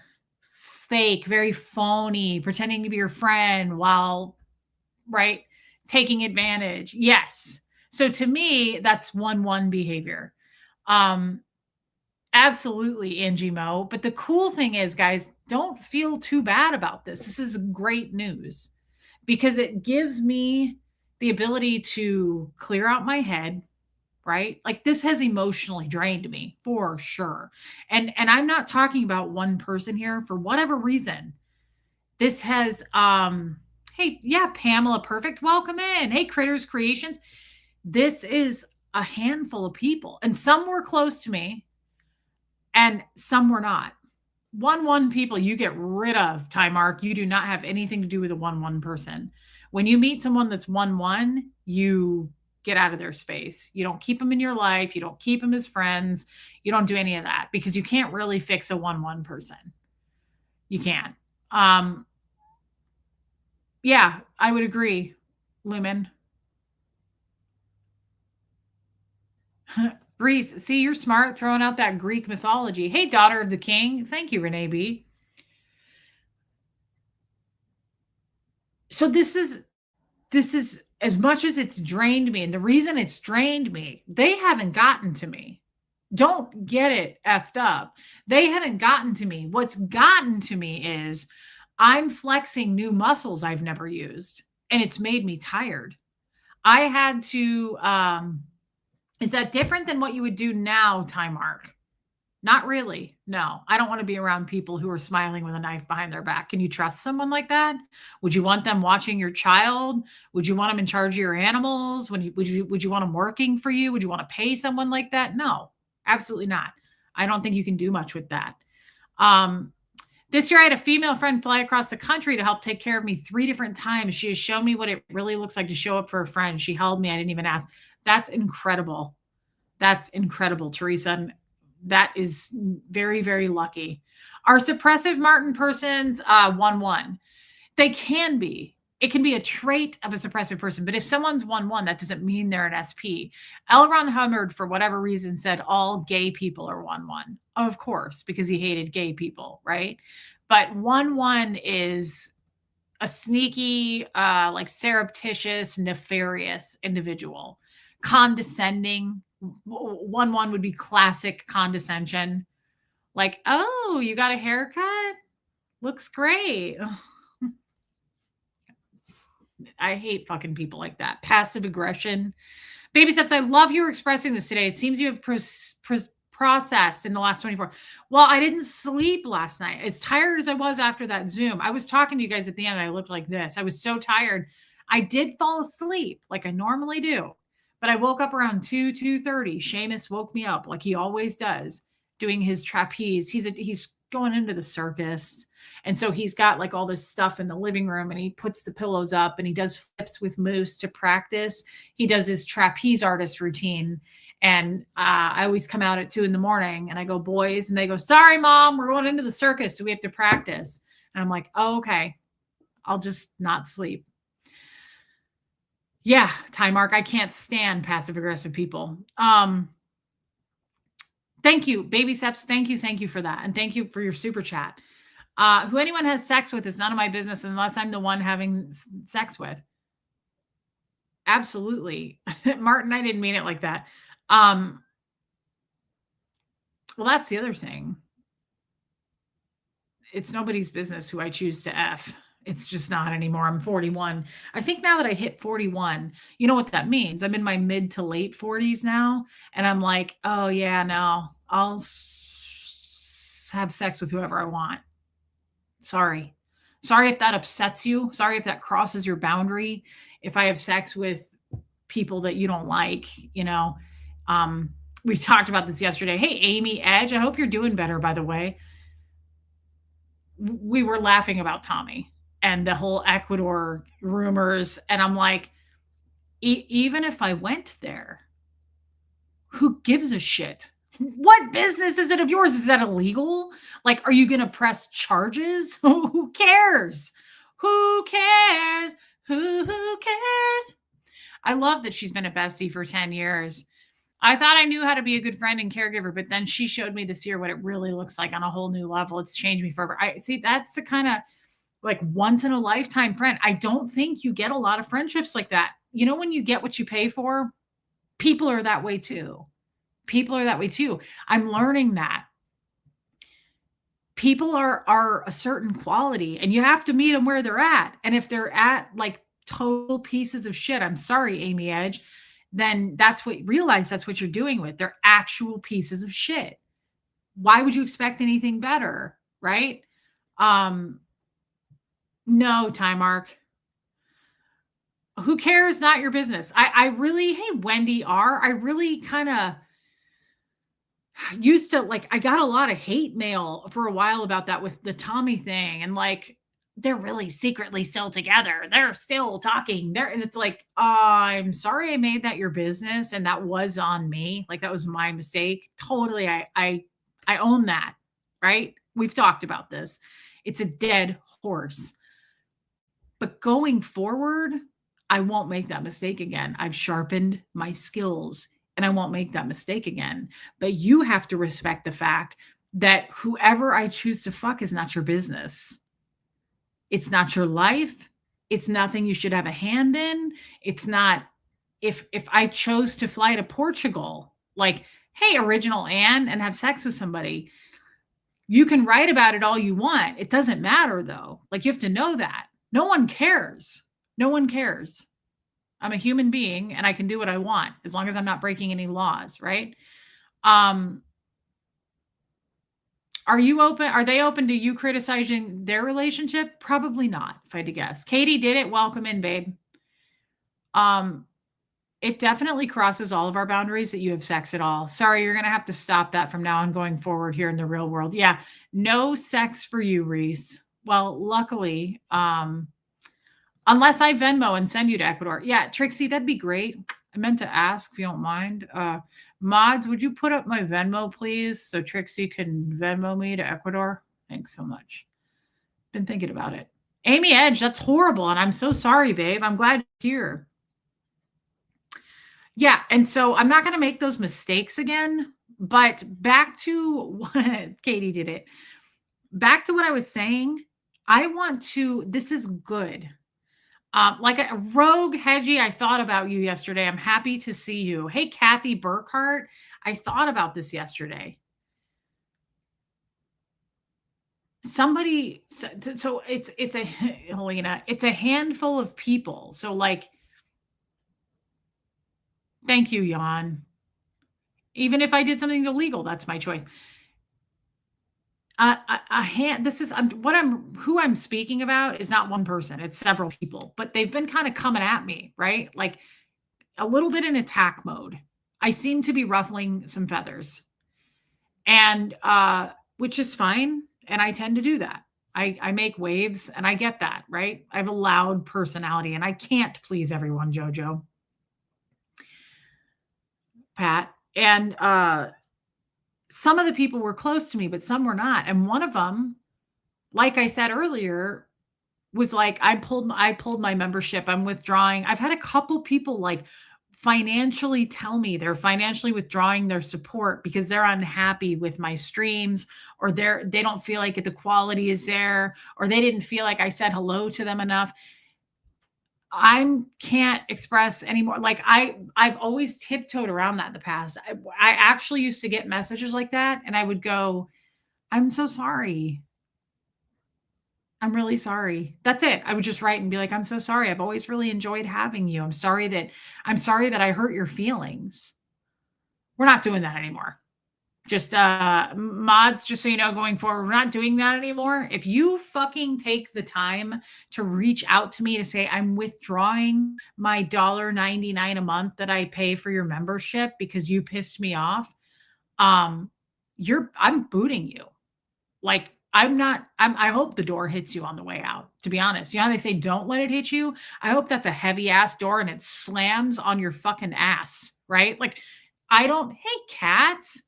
fake, very phony, pretending to be your friend while, right, taking advantage. Yes. So to me, that's 1-1 behavior. Absolutely, Angie Mo. But the cool thing is, guys, don't feel too bad about this. This is great news because it gives me the ability to clear out my head, right? Like, this has emotionally drained me for sure. And I'm not talking about one person here for whatever reason. This has, hey, yeah, Pamela Perfect, welcome in. Hey, Critters Creations. This is a handful of people, and some were close to me and some were not. 1-1 people you get rid of, Ty Mark. You do not have anything to do with a 1-1 person. When you meet someone that's 1-1, you get out of their space. You don't keep them in your life. You don't keep them as friends. You don't do any of that because you can't really fix a 1-1 person. You can't. Um, yeah, I would agree, Lumen. Reese, see, you're smart throwing out that Greek mythology. Hey, daughter of the king. Thank you, Renee B. So this is as much as it's drained me, and the reason it's drained me, they haven't gotten to me. Don't get it effed up. They haven't gotten to me. What's gotten to me is I'm flexing new muscles I've never used, and it's made me tired. I had to is that different than what you would do now, Time Mark? Not really. No, I don't want to be around people who are smiling with a knife behind their back. Can you trust someone like that? Would you want them watching your child? Would you want them in charge of your animals? Would you want them working for you? Would you want to pay someone like that? No, absolutely not. I don't think you can do much with that. Um, this year, I had a female friend fly across the country to help take care of me 3 different times. She has shown me what it really looks like to show up for a friend. She held me. I didn't even ask. That's incredible. That's incredible, Teresa. And that is very, very lucky. Are suppressive Martin persons 1-1? They can be. It can be a trait of a suppressive person, but if someone's 1-1, that doesn't mean they're an SP. L. Ron Hubbard, for whatever reason, said all gay people are 1-1. Of course, because he hated gay people, right? But 1-1 is a sneaky, like surreptitious, nefarious individual, condescending. 1-1 would be classic condescension. Like, oh, you got a haircut? Looks great. I hate fucking people like that. Passive aggression. Baby steps, I love you expressing this today. It seems you have processed in the last 24. Well, I didn't sleep last night. As tired as I was after that Zoom, I was talking to you guys at the end and I looked like this. I was so tired. I did fall asleep like I normally do, but I woke up around 2:30. Seamus woke me up like he always does, doing his trapeze. He's going into the circus. And so he's got like all this stuff in the living room and he puts the pillows up and he does flips with Moose to practice. He does his trapeze artist routine. And I always come out at 2 a.m. and I go, boys, and they go, sorry, mom, we're going into the circus. So we have to practice. And I'm like, oh, okay, I'll just not sleep. Yeah, Ty Mark, I can't stand passive aggressive people. Thank you, Baby Steps. Thank you for that. And thank you for your super chat. Who anyone has sex with is none of my business unless I'm the one having sex with. Absolutely. Martin, I didn't mean it like that. Well, that's the other thing. It's nobody's business who I choose to F. It's just not anymore. I'm 41. I think now that I hit 41, you know what that means? I'm in my mid to late 40s now. And I'm like, oh, yeah, no, I'll have sex with whoever I want. Sorry. Sorry if that upsets you. Sorry if that crosses your boundary. If I have sex with people that you don't like, we talked about this yesterday. Hey, Amy Edge, I hope you're doing better, by the way. We were laughing about Tommy and the whole Ecuador rumors. And I'm like, even if I went there, who gives a shit? What business is it of yours? Is that illegal? Like, are you going to press charges? Who cares? Who cares? Who cares? I love that she's been a bestie for 10 years. I thought I knew how to be a good friend and caregiver, but then she showed me this year what it really looks like on a whole new level. It's changed me forever. I see that's the kind of like once in a lifetime friend. I don't think you get a lot of friendships like that. You know, when you get what you pay for, people are that way too. People are that way too. I'm learning that people are a certain quality and you have to meet them where they're at. And if they're at like total pieces of shit, I'm sorry, Amy Edge, then that's what you're doing with. They're actual pieces of shit. Why would you expect anything better? Right? No, Time Mark. Who cares? Not your business. I really, hey, Wendy R. I really kind of, used to like I got a lot of hate mail for a while about that with the Tommy thing and like they're really secretly still together. They're still talking. There and it's like, I'm sorry I made that your business and that was on me. Like that was my mistake. Totally I own that, right? We've talked about this. It's a dead horse. But going forward, I won't make that mistake again. I've sharpened my skills and I won't make that mistake again. But you have to respect the fact that whoever I choose to fuck is not your business. It's not your life. It's nothing you should have a hand in. It's not if I chose to fly to Portugal, like, hey, original Anne, and have sex with somebody, you can write about it all you want. It doesn't matter though. Like you have to know that. No one cares. No one cares. I'm a human being and I can do what I want as long as I'm not breaking any laws, right? Um are they open to you criticizing their relationship? Probably not, if I had to guess. Katie did it. Welcome in, babe. Um it definitely crosses all of our boundaries that you have sex at all. Sorry, you're going to have to stop that from now on going forward here in the real world. Yeah, no sex for you, Reese. Well, luckily, unless I Venmo and send you to Ecuador. Yeah, Trixie, that'd be great. I meant to ask if you don't mind. Mods, would you put up my Venmo, please, so Trixie can Venmo me to Ecuador? Thanks so much. Been thinking about it. Amy Edge, that's horrible. And I'm so sorry, babe. I'm glad you're here. Yeah, and so I'm not going to make those mistakes again, but back to what Katie did it. Back to what I was saying, I want to this is good. Like a Rogue Hedgie, I thought about you yesterday. I'm happy to see you. Hey, Kathy Burkhart, I thought about this yesterday. Somebody, so it's a Helena, it's a handful of people. So like, thank you, Jan. Even if I did something illegal, that's my choice. A hand. This is who I'm speaking about is not one person. It's several people, but they've been kind of coming at me, right? Like a little bit in attack mode. I seem to be ruffling some feathers, and which is fine. And I tend to do that. I make waves, and I get that, right? I have a loud personality, and I can't please everyone, Jojo, Pat, and some of the people were close to me, but some were not. And one of them, like I said earlier, was like, I pulled my membership. I'm withdrawing. I've had a couple people like financially tell me they're financially withdrawing their support because they're unhappy with my streams, or they don't feel like the quality is there, or they didn't feel like I said hello to them enough. I can't express anymore. Like I've always tiptoed around that in the past. I actually used to get messages like that and I would go, I'm so sorry. I'm really sorry. That's it. I would just write and be like, I'm so sorry. I've always really enjoyed having you. I'm sorry that I hurt your feelings. We're not doing that anymore. Just mods, just so you know, going forward, we're not doing that anymore. If you fucking take the time to reach out to me to say I'm withdrawing my $1.99 a month that I pay for your membership because you pissed me off, I'm booting you. Like I hope the door hits you on the way out, to be honest. You know how they say don't let it hit you? I hope that's a heavy ass door and it slams on your fucking ass, right? Like hey, cats.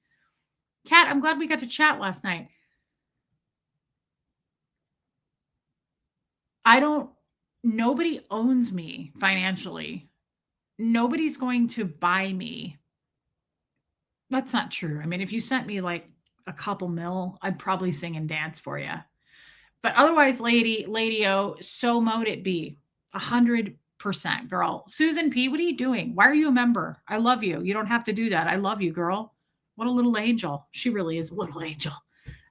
Kat, I'm glad we got to chat last night. Nobody owns me financially. Nobody's going to buy me. That's not true. I mean, if you sent me like a couple mil, I'd probably sing and dance for you. But otherwise, Lady O, so mote it be. 100%, girl. Susan P, what are you doing? Why are you a member? I love you. You don't have to do that. I love you, girl. What a little angel. She really is a little angel.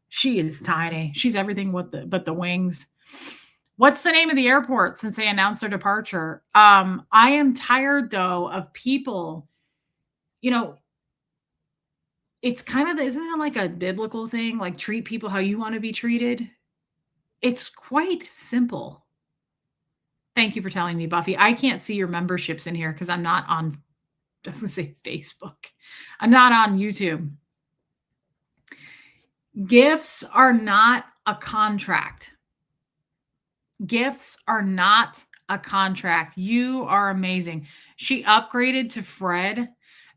She is tiny. She's everything but the wings. What's the name of the airport since they announced their departure? I am tired though of people, it's kind of, isn't it like a biblical thing? Like treat people how you want to be treated. It's quite simple. Thank you for telling me, Buffy. I can't see your memberships in here because I'm not on, I was going to say Facebook. I'm not on YouTube. Gifts are not a contract. Gifts are not a contract. You are amazing. She upgraded to Fred.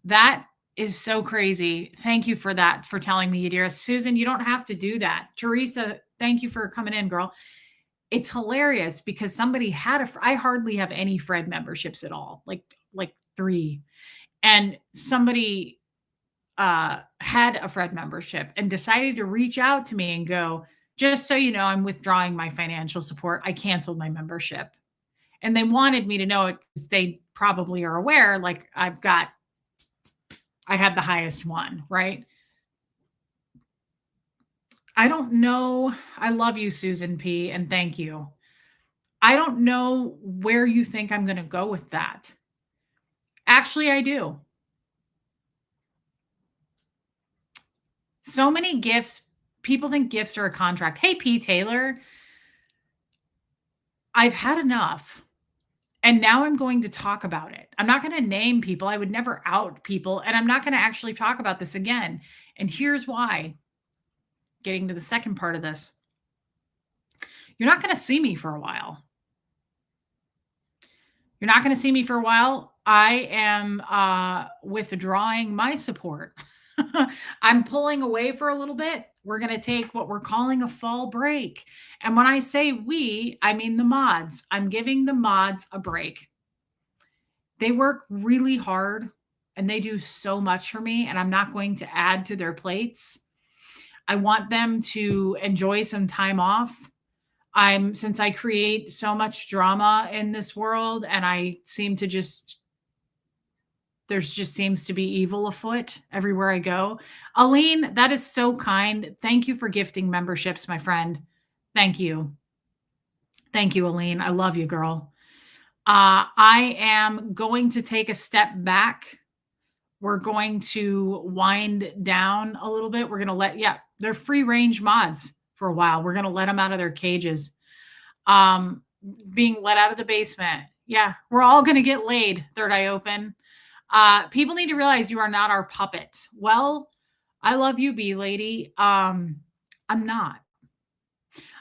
That is so crazy. Thank you for that, for telling me, dear Susan. You don't have to do that. Teresa, thank you for coming in, girl. It's hilarious because somebody had I hardly have any Fred memberships at all, like three, and somebody had a Fred membership and decided to reach out to me and go, just so you know, I'm withdrawing my financial support. I canceled my membership. And they wanted me to know it because they probably are aware, like I had the highest one, right? I don't know. I love you, Susan P, and thank you. I don't know where you think I'm going to go with that. Actually, I do. So many gifts. People think gifts are a contract. Hey, P. Taylor, I've had enough. And now I'm going to talk about it. I'm not going to name people. I would never out people. And I'm not going to actually talk about this again. And here's why. Getting to the second part of this. You're not going to see me for a while. You're not going to see me for a while. I am withdrawing my support. I'm pulling away for a little bit. We're going to take what we're calling a fall break. And when I say we, I mean the mods. I'm giving the mods a break. They work really hard and they do so much for me, and I'm not going to add to their plates. I want them to enjoy some time off. Since I create so much drama in this world and I seem to there's just seems to be evil afoot everywhere I go. Aline, that is so kind. Thank you for gifting memberships, my friend. Thank you. Thank you, Aline. I love you, girl. I am going to take a step back. We're going to wind down a little bit. We're going to they're free range mods for a while. We're going to let them out of their cages. Being let out of the basement. Yeah, we're all going to get laid. Third eye open. People need to realize you are not our puppet. Well, I love you, bee lady. I'm not.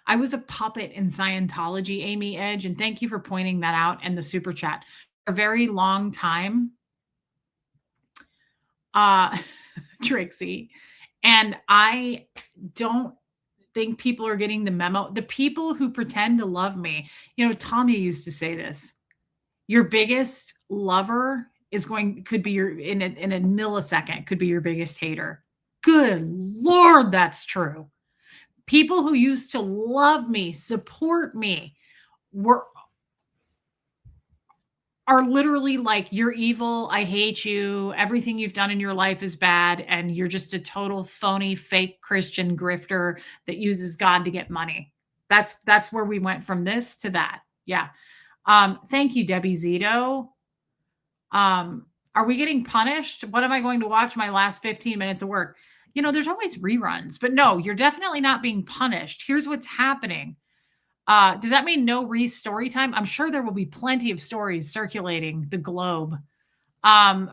I was a puppet in Scientology, Amy Edge, and thank you for pointing that out in the super chat. For a very long time, Trixie, and I don't think people are getting the memo. The people who pretend to love me, Tommy used to say this. Your biggest lover could be in a millisecond, could be your biggest hater. Good Lord, that's true. People who used to love me, support me, are literally like, you're evil, I hate you, everything you've done in your life is bad, and you're just a total phony, fake Christian grifter that uses God to get money. That's where we went from this to that. Yeah. Thank you, Debbie Zito. Are we getting punished? What am I going to watch my last 15 minutes of work? There's always reruns, but no, you're definitely not being punished. Here's what's happening. Does that mean no story time? I'm sure there will be plenty of stories circulating the globe.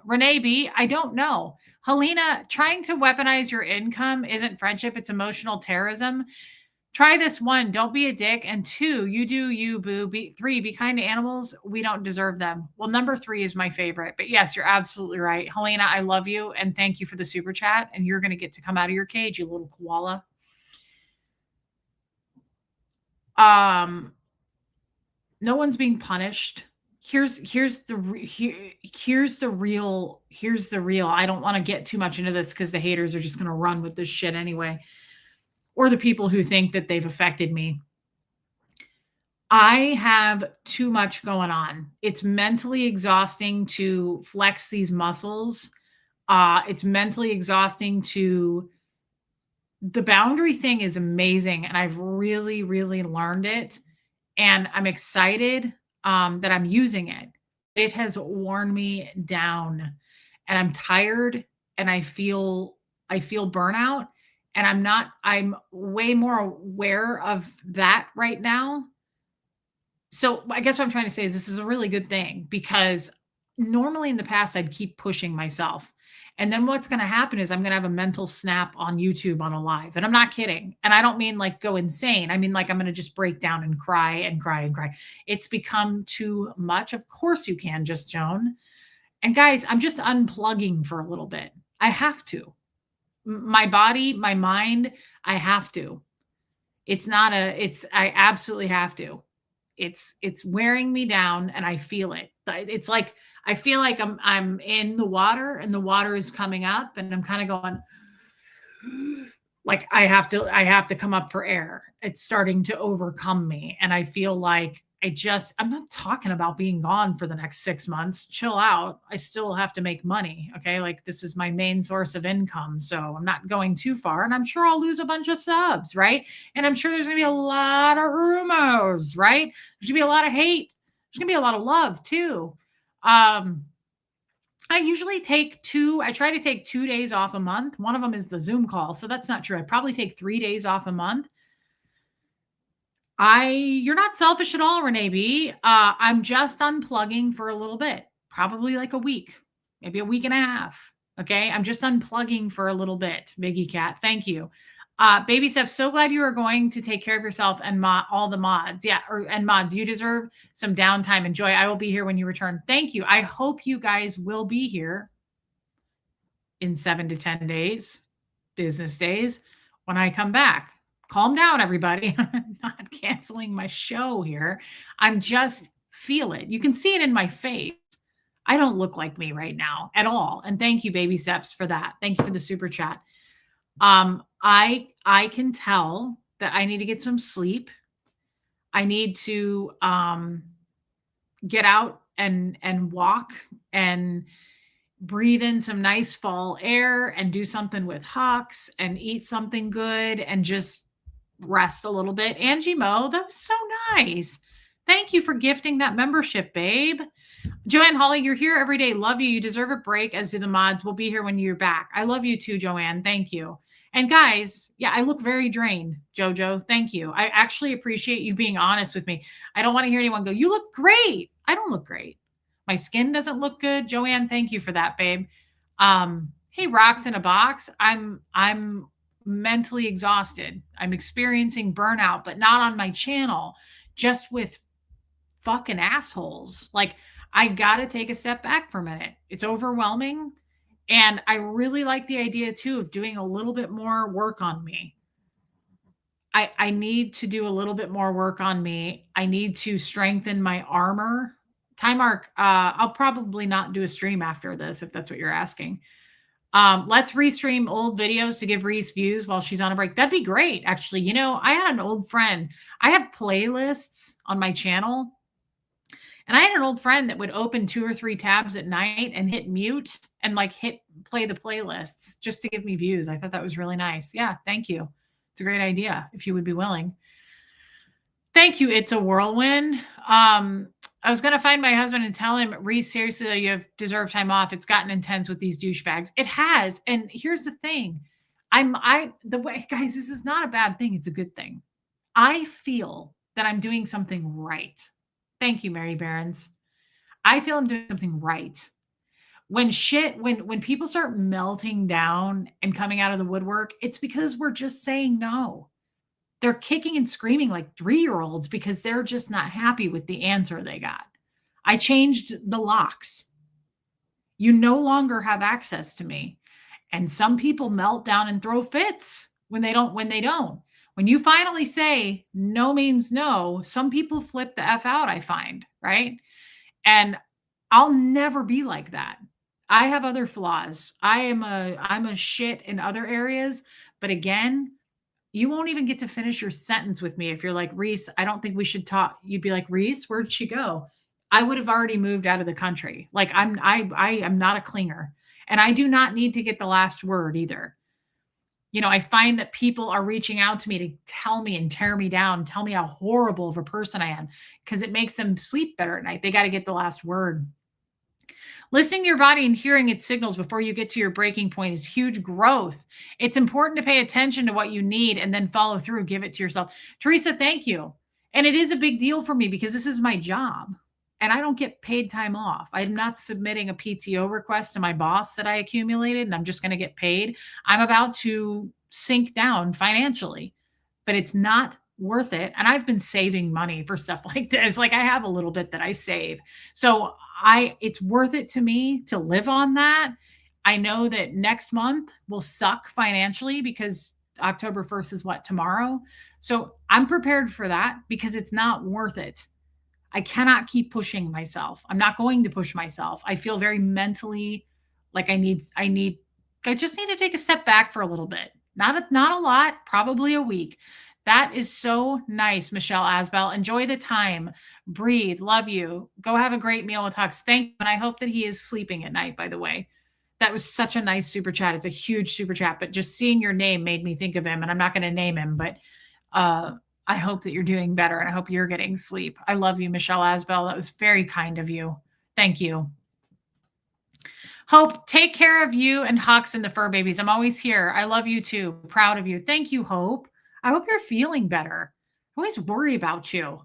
Renee B, I don't know. Helena, trying to weaponize your income isn't friendship, it's emotional terrorism. Try this. 1, don't be a dick. And 2, you do you, boo. 3, be kind to animals. We don't deserve them. Well, number 3 is my favorite. But yes, you're absolutely right. Helena, I love you. And thank you for the super chat. And you're going to get to come out of your cage, you little koala. No one's being punished. Here's the real. I don't want to get too much into this because the haters are just going to run with this shit anyway. Or the people who think that they've affected me. I have too much going on. It's mentally exhausting to flex these muscles. It's mentally exhausting the boundary thing is amazing. And I've really, really learned it. And I'm excited that I'm using it. It has worn me down and I'm tired and I feel burnout. And I'm way more aware of that right now. So I guess what I'm trying to say is this is a really good thing because normally in the past, I'd keep pushing myself And then what's going to happen is I'm going to have a mental snap on YouTube on a live. And I'm not kidding. And I don't mean like go insane. I mean, like I'm going to just break down and cry and cry and cry. It's become too much. Of course you can, just Joan. And guys, I'm just unplugging for a little bit. I have to. My body, my mind, I have to. I absolutely have to. It's wearing me down and I feel it. It's like I feel like I'm in the water and the water is coming up and I'm kind of going like I have to come up for air. It's starting to overcome me and I feel like I'm not talking about being gone for the next 6 months. Chill out. I still have to make money. Okay. Like this is my main source of income. So I'm not going too far and I'm sure I'll lose a bunch of subs. Right. And I'm sure there's going to be a lot of rumors. Right. There's going to be a lot of hate. There's going to be a lot of love too. I usually I try to take 2 days off a month. One of them is the Zoom call. So that's not true. I probably take 3 days off a month. You're not selfish at all, Renee B. I'm just unplugging for a little bit, probably like a week, maybe a week and a half. Okay. I'm just unplugging for a little bit. Biggie Cat. Thank you. Baby Steph, so glad you are going to take care of yourself and all the mods. Yeah. And mods, you deserve some downtime and joy. I will be here when you return. Thank you. I hope you guys will be here in 7 to 10 days, business days, when I come back. Calm down, everybody. I'm not canceling my show here. I'm just feel it. You can see it in my face. I don't look like me right now at all. And thank you, Baby Steps, for that. Thank you for the super chat. I can tell that I need to get some sleep. I need to get out and walk and breathe in some nice fall air and do something with Hux and eat something good and just rest a little bit. Angie Mo, that was so nice. Thank you for gifting that membership, babe. Joanne Holly, you're here every day. Love you. You deserve a break, as do the mods. We'll be here when you're back. I love you too, Joanne. Thank you. And guys, yeah, I look very drained, Jojo. Thank you. I actually appreciate you being honest with me. I don't want to hear anyone go, you look great. I don't look great. My skin doesn't look good. Joanne, thank you for that, babe. Hey, Rocks in a Box. I'm mentally exhausted. I'm experiencing burnout, but not on my channel, just with fucking assholes. Like, I got to take a step back for a minute. It's overwhelming. And I really like the idea too of doing a little bit more work on me. I need to do a little bit more work on me. I need to strengthen my armor. Time Mark, I'll probably not do a stream after this if that's what you're asking. Let's restream old videos to give Reese views while she's on a break. That'd be great. Actually, you know, I had an old friend. I have playlists on my channel. And I had an old friend that would open 2 or 3 tabs at night and hit mute and like play the playlists just to give me views. I thought that was really nice. Yeah, thank you. It's a great idea if you would be willing. Thank you. It's a whirlwind. I was going to find my husband and tell him, Reese, seriously, you have deserved time off. It's gotten intense with these douchebags. It has. And here's the thing. Guys, this is not a bad thing. It's a good thing. I feel that I'm doing something right. Thank you, Mary Barons. I feel I'm doing something right. When people start melting down and coming out of the woodwork, it's because we're just saying no. They're kicking and screaming like 3-year-olds because they're just not happy with the answer they got. I changed the locks. You no longer have access to me. And some people melt down and throw fits when they don't. When you finally say no means no, some people flip the F out, I find, right? And I'll never be like that. I have other flaws. I'm a shit in other areas. But again, you won't even get to finish your sentence with me if you're like, Reese, I don't think we should talk. You'd be like, Reese, where'd she go? I would have already moved out of the country. Like I am not a clinger. And I do not need to get the last word either. You know, I find that people are reaching out to me to tell me and tear me down, tell me how horrible of a person I am, because it makes them sleep better at night. They got to get the last word. Listening to your body and hearing its signals before you get to your breaking point is huge growth. It's important to pay attention to what you need and then follow through, give it to yourself. Teresa, thank you. And it is a big deal for me because this is my job. and I don't get paid time off. I'm not submitting a PTO request to my boss that I accumulated and I'm just going to get paid. I'm about to sink down financially, but it's not worth it. And I've been saving money for stuff like this. Like I have a little bit that I save. So it's worth it to me to live on that. I know that next month will suck financially because October 1st is what, tomorrow? So I'm prepared for that because it's not worth it. I cannot keep pushing myself. I'm not going to push myself. I feel very mentally like I just need to take a step back for a little bit. Not a lot, probably a week. That is so nice, Michelle Asbell. Enjoy the time. Breathe. Love you. Go have a great meal with Hux. Thank you. And I hope that he is sleeping at night, by the way. That was such a nice super chat. It's a huge super chat, but just seeing your name made me think of him. And I'm not going to name him, but I hope that you're doing better and I hope you're getting sleep. I love you, Michelle Asbell. That was very kind of you. Thank you. Hope, take care of you and Hux and the fur babies. I'm always here. I love you too. Proud of you. Thank you, Hope. I hope you're feeling better. I always worry about you.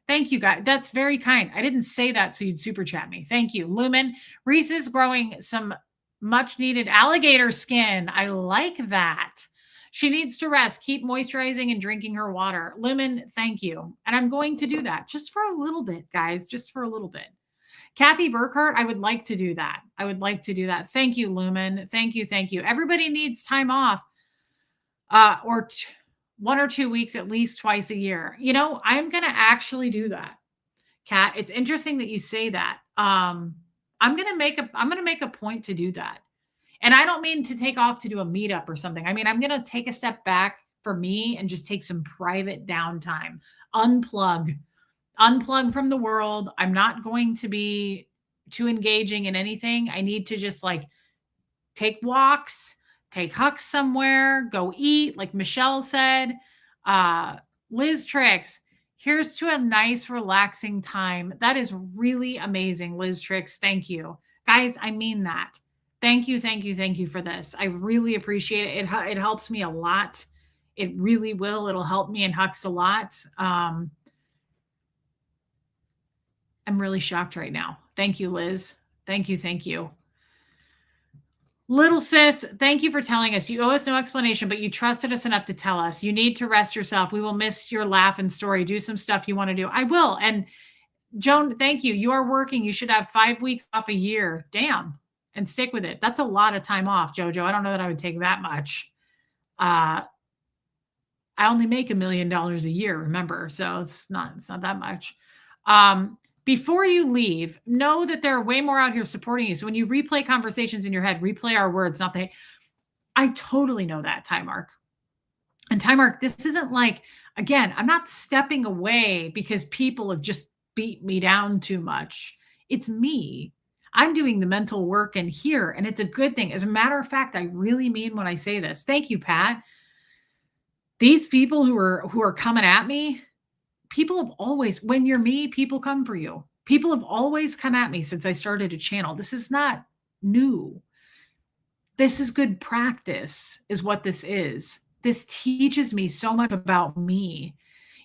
Thank you, guys. That's very kind. I didn't say that so you'd super chat me. Thank you. Lumen, Reese is growing some much needed alligator skin. I like that. She needs to rest, keep moisturizing and drinking her water. Lumen, thank you. And I'm going to do that just for a little bit, guys, just for a little bit. Kathy Burkhart, I would like to do that. I would like to do that. Thank you, Lumen. Thank you. Thank you. Everybody needs time off or 1 or 2 weeks, at least twice a year. You know, I'm going to actually do that. Kat, it's interesting that you say that. I'm going to make a point to do that. And I don't mean to take off to do a meetup or something. I mean, I'm going to take a step back for me and just take some private downtime, unplug from the world. I'm not going to be too engaging in anything. I need to just like take walks, take Hux somewhere, go eat, like Michelle said. Liz Tricks, here's to a nice, relaxing time. That is really amazing, Liz Tricks. Thank you. Guys, I mean that. Thank you, thank you, thank you for this. I really appreciate it. It helps me a lot. It really will. It'll help me and Hux a lot. I'm really shocked right now. Thank you, Liz. Thank you, thank you. Little sis, thank you for telling us. You owe us no explanation, but you trusted us enough to tell us. You need to rest yourself. We will miss your laugh and story. Do some stuff you want to do. I will. And Joan, thank you. You are working. You should have 5 weeks off a year. Damn. And stick with it. That's a lot of time off, Jojo. I don't know that I would take that much. I only make $1 million a year, remember? So it's not that much. Before you leave, know that there are way more out here supporting you. So when you replay conversations in your head, replay our words, not they. I totally know that, Ty Mark. And Ty Mark, this isn't like, again, I'm not stepping away because people have just beat me down too much. It's me. I'm doing the mental work in here, and it's a good thing. As a matter of fact, I really mean when I say this. Thank you, Pat. These people who are coming at me, people have always, when you're me, people come for you. People have always come at me since I started a channel. This is not new. This is good practice, is what this is. This teaches me so much about me.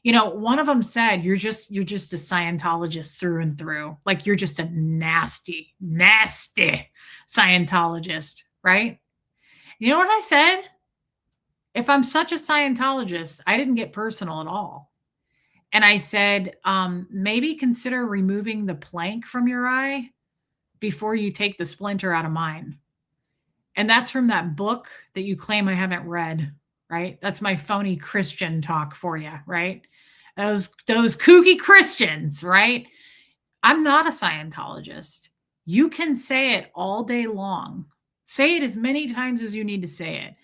You know, one of them said, you're just a Scientologist through and through. Like you're just a nasty, nasty Scientologist, right? You know what I said? If I'm such a Scientologist, I didn't get personal at all. And I said, maybe consider removing the plank from your eye before you take the splinter out of mine. And that's from that book that you claim I haven't read, right? That's my phony Christian talk for you, right? Those kooky Christians, right? I'm not a Scientologist. You can say it all day long. Say it as many times as you need to say it.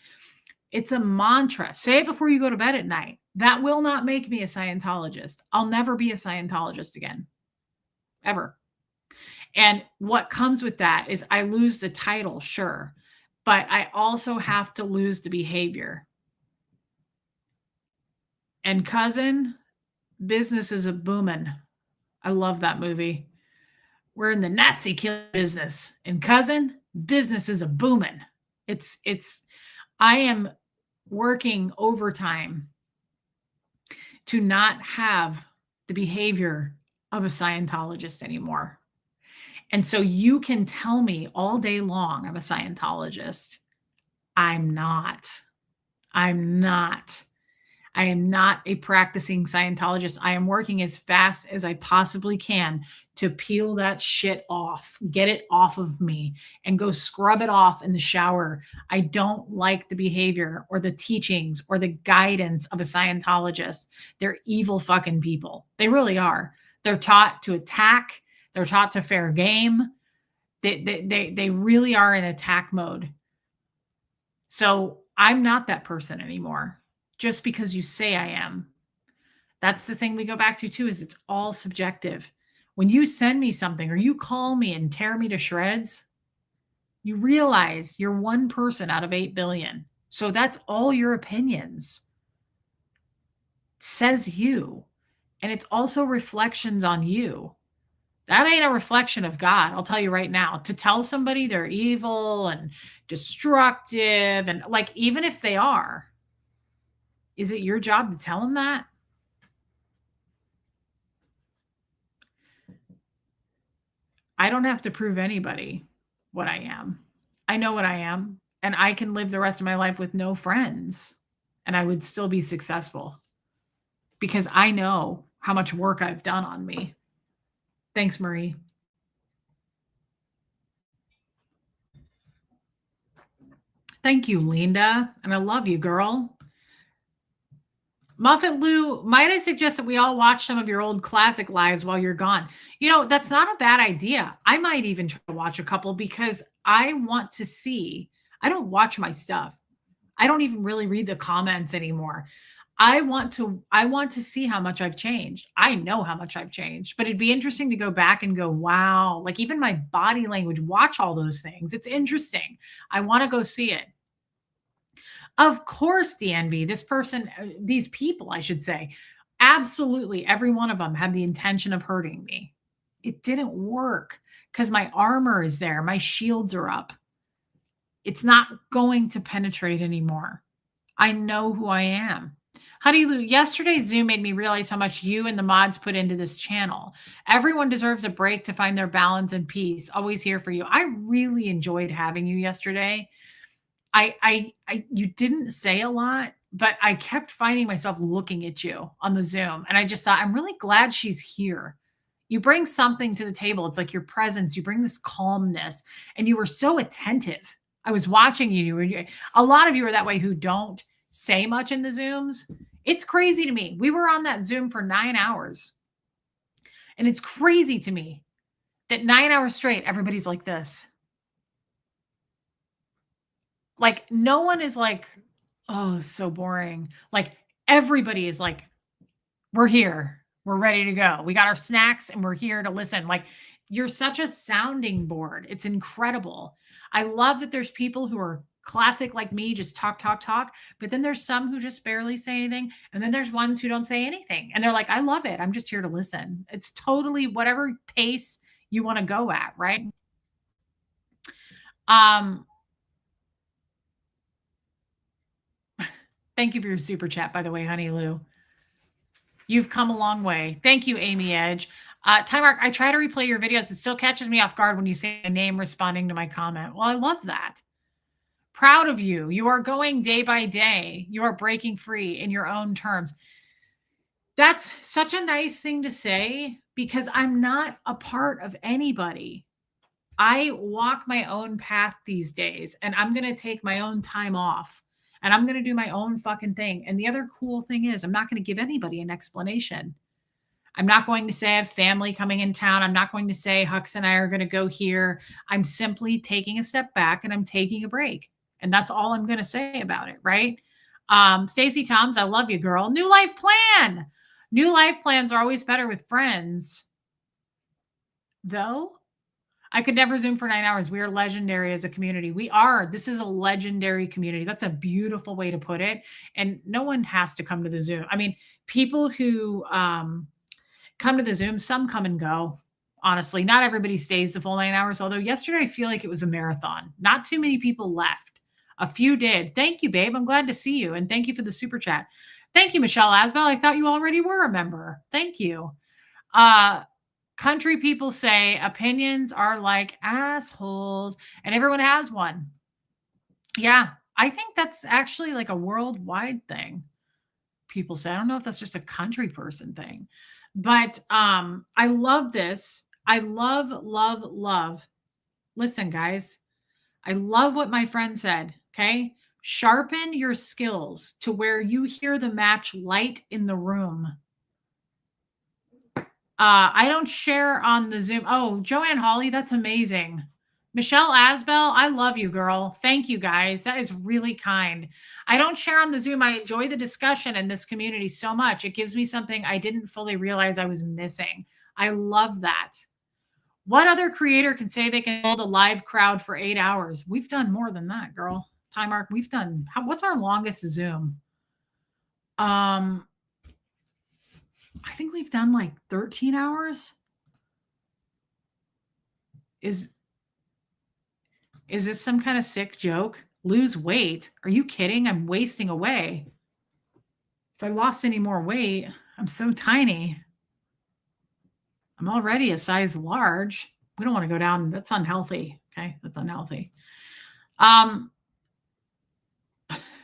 It's a mantra. Say it before you go to bed at night. That will not make me a Scientologist. I'll never be a Scientologist again, ever. And what comes with that is I lose the title, sure, but I also have to lose the behavior. And cousin, business is a booming. I love that movie. We're in the Nazi kill business. And cousin, business is a booming. I am working overtime to not have the behavior of a Scientologist anymore. And so you can tell me all day long I'm a Scientologist. I'm not. I'm not. I am not a practicing Scientologist. I am working as fast as I possibly can to peel that shit off, get it off of me, and go scrub it off in the shower. I don't like the behavior or the teachings or the guidance of a Scientologist. They're evil fucking people. They really are. They're taught to attack, they're taught to fair game. They really are in attack mode. So I'm not that person anymore just because you say I am. That's the thing we go back to too, is it's all subjective. When you send me something or you call me and tear me to shreds, you realize you're one person out of 8 billion. So that's all your opinions. It says you. And it's also reflections on you. That ain't a reflection of God. I'll tell you right now. To tell somebody they're evil and destructive, and like, even if they are, is it your job to tell them that? I don't have to prove anybody what I am. I know what I am, and I can live the rest of my life with no friends, and I would still be successful because I know how much work I've done on me. Thanks, Marie. Thank you, Linda. And I love you, girl. Muffet Lou, might I suggest that we all watch some of your old classic lives while you're gone? You know, that's not a bad idea. I might even try to watch a couple because I want to see. I don't watch my stuff. I don't even really read the comments anymore. I want to see how much I've changed. I know how much I've changed, but it'd be interesting to go back and go, wow, like even my body language, watch all those things. It's interesting. I want to go see it. Of course, the envy, this person, these people, I should say, absolutely every one of them had the intention of hurting me. It didn't work because my armor is there, my shields are up. It's not going to penetrate anymore. I know who I am. Honey Lou, yesterday's Zoom made me realize how much you and the mods put into this channel. Everyone deserves a break to find their balance and peace. Always here for you. I really enjoyed having you yesterday. You didn't say a lot, but I kept finding myself looking at you on the Zoom. And I just thought, I'm really glad she's here. You bring something to the table. It's like your presence. You bring this calmness, and you were so attentive. I was watching you. A lot of you are that way who don't say much in the Zooms. It's crazy to me. We were on that Zoom for 9 hours. And it's crazy to me that 9 hours straight, everybody's like this. Like, no one is like, oh, it's so boring. Like, everybody is like, we're here. We're ready to go. We got our snacks and we're here to listen. Like, you're such a sounding board. It's incredible. I love that there's people who are classic like me, just talk, talk, talk. But then there's some who just barely say anything. And then there's ones who don't say anything. And they're like, I love it. I'm just here to listen. It's totally whatever pace you want to go at, right? Um, Thank you for your super chat, by the way, Honey Lou. You've come a long way. Thank you, Amy Edge. Timark, I try to replay your videos. It still catches me off guard when you say a name responding to my comment. Well, I love that. Proud of you. You are going day by day. You are breaking free in your own terms. That's such a nice thing to say because I'm not a part of anybody. I walk my own path these days, and I'm going to take my own time off. And I'm going to do my own fucking thing. And the other cool thing is, I'm not going to give anybody an explanation. I'm not going to say I have family coming in town. I'm not going to say Hux and I are going to go here. I'm simply taking a step back and I'm taking a break. And that's all I'm going to say about it, right? Stacey Toms, I love you, girl. New life plan. New life plans are always better with friends. Though, I could never Zoom for 9 hours. We are legendary as a community. We are. This is a legendary community. That's a beautiful way to put it. And no one has to come to the Zoom. I mean, people who come to the Zoom, some come and go. Honestly, not everybody stays the full 9 hours. Although yesterday, I feel like it was a marathon. Not too many people left. A few did. Thank you, babe. I'm glad to see you. And thank you for the super chat. Thank you, Michelle Asbell. I thought you already were a member. Thank you. Country people say opinions are like assholes, and everyone has one. Yeah, I think that's actually like a worldwide thing. People say, I don't know if that's just a country person thing, but I love this. I love. Listen, guys, I love what my friend said. Okay. Sharpen your skills to where you hear the match light in the room. I don't share on the Zoom. Oh, Joanne Hawley, that's amazing. Michelle Asbell, I love you, girl. Thank you, guys. That is really kind. I don't share on the Zoom. I enjoy the discussion in this community so much. It gives me something I didn't fully realize I was missing. I love that. What other creator can say they can hold a live crowd for 8 hours? We've done more than that, girl. Time Arc, we've done, what's our longest Zoom? I think we've done like 13 hours. Is this some kind of sick joke? Lose weight? Are you kidding? I'm wasting away. If I lost any more weight, I'm so tiny. I'm already a size large. We don't want to go down. That's unhealthy. Okay. That's unhealthy.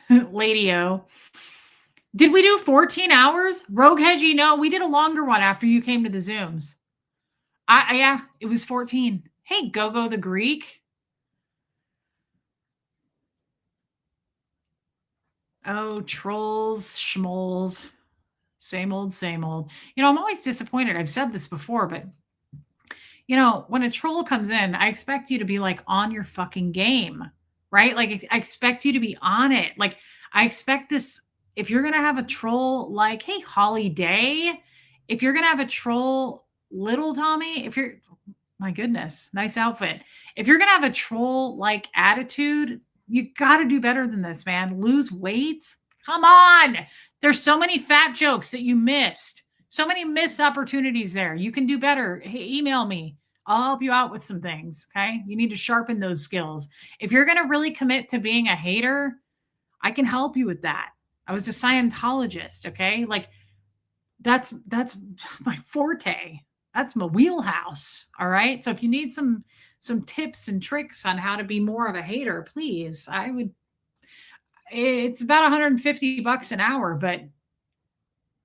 Lady O. Did we do 14 hours? Rogue Hedgie, no, we did a longer one after you came to the Zooms. Yeah, it was 14. Hey, Gogo the Greek. Oh, trolls, schmoles. Same old, same old. I'm always disappointed. I've said this before, but when a troll comes in, I expect you to be like on your fucking game, right? Like I expect you to be on it. Like I expect this. If you're going to have a troll like, hey, Holly Day, if you're going to have a troll, little Tommy, my goodness, nice outfit. If you're going to have a troll like attitude, you got to do better than this, man. Lose weight. Come on. There's so many fat jokes that you missed. So many missed opportunities there. You can do better. Hey, email me. I'll help you out with some things. Okay. You need to sharpen those skills. If you're going to really commit to being a hater, I can help you with that. I was a Scientologist. Okay. Like that's my forte. That's my wheelhouse. All right. So if you need some tips and tricks on how to be more of a hater, please, it's about $150 an hour, but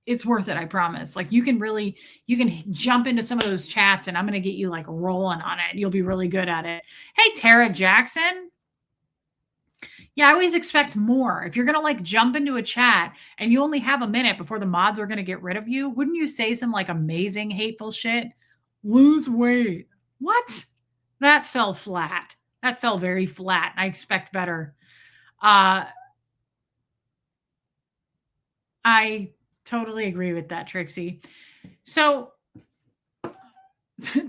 it's worth it. I promise. Like you can jump into some of those chats and I'm going to get you like rolling on it. You'll be really good at it. Hey, Tara Jackson. Yeah, I always expect more. If you're going to like jump into a chat and you only have a minute before the mods are going to get rid of you, wouldn't you say some like amazing hateful shit? Lose weight. What? That fell flat. That fell very flat. I expect better. I totally agree with that, Trixie. So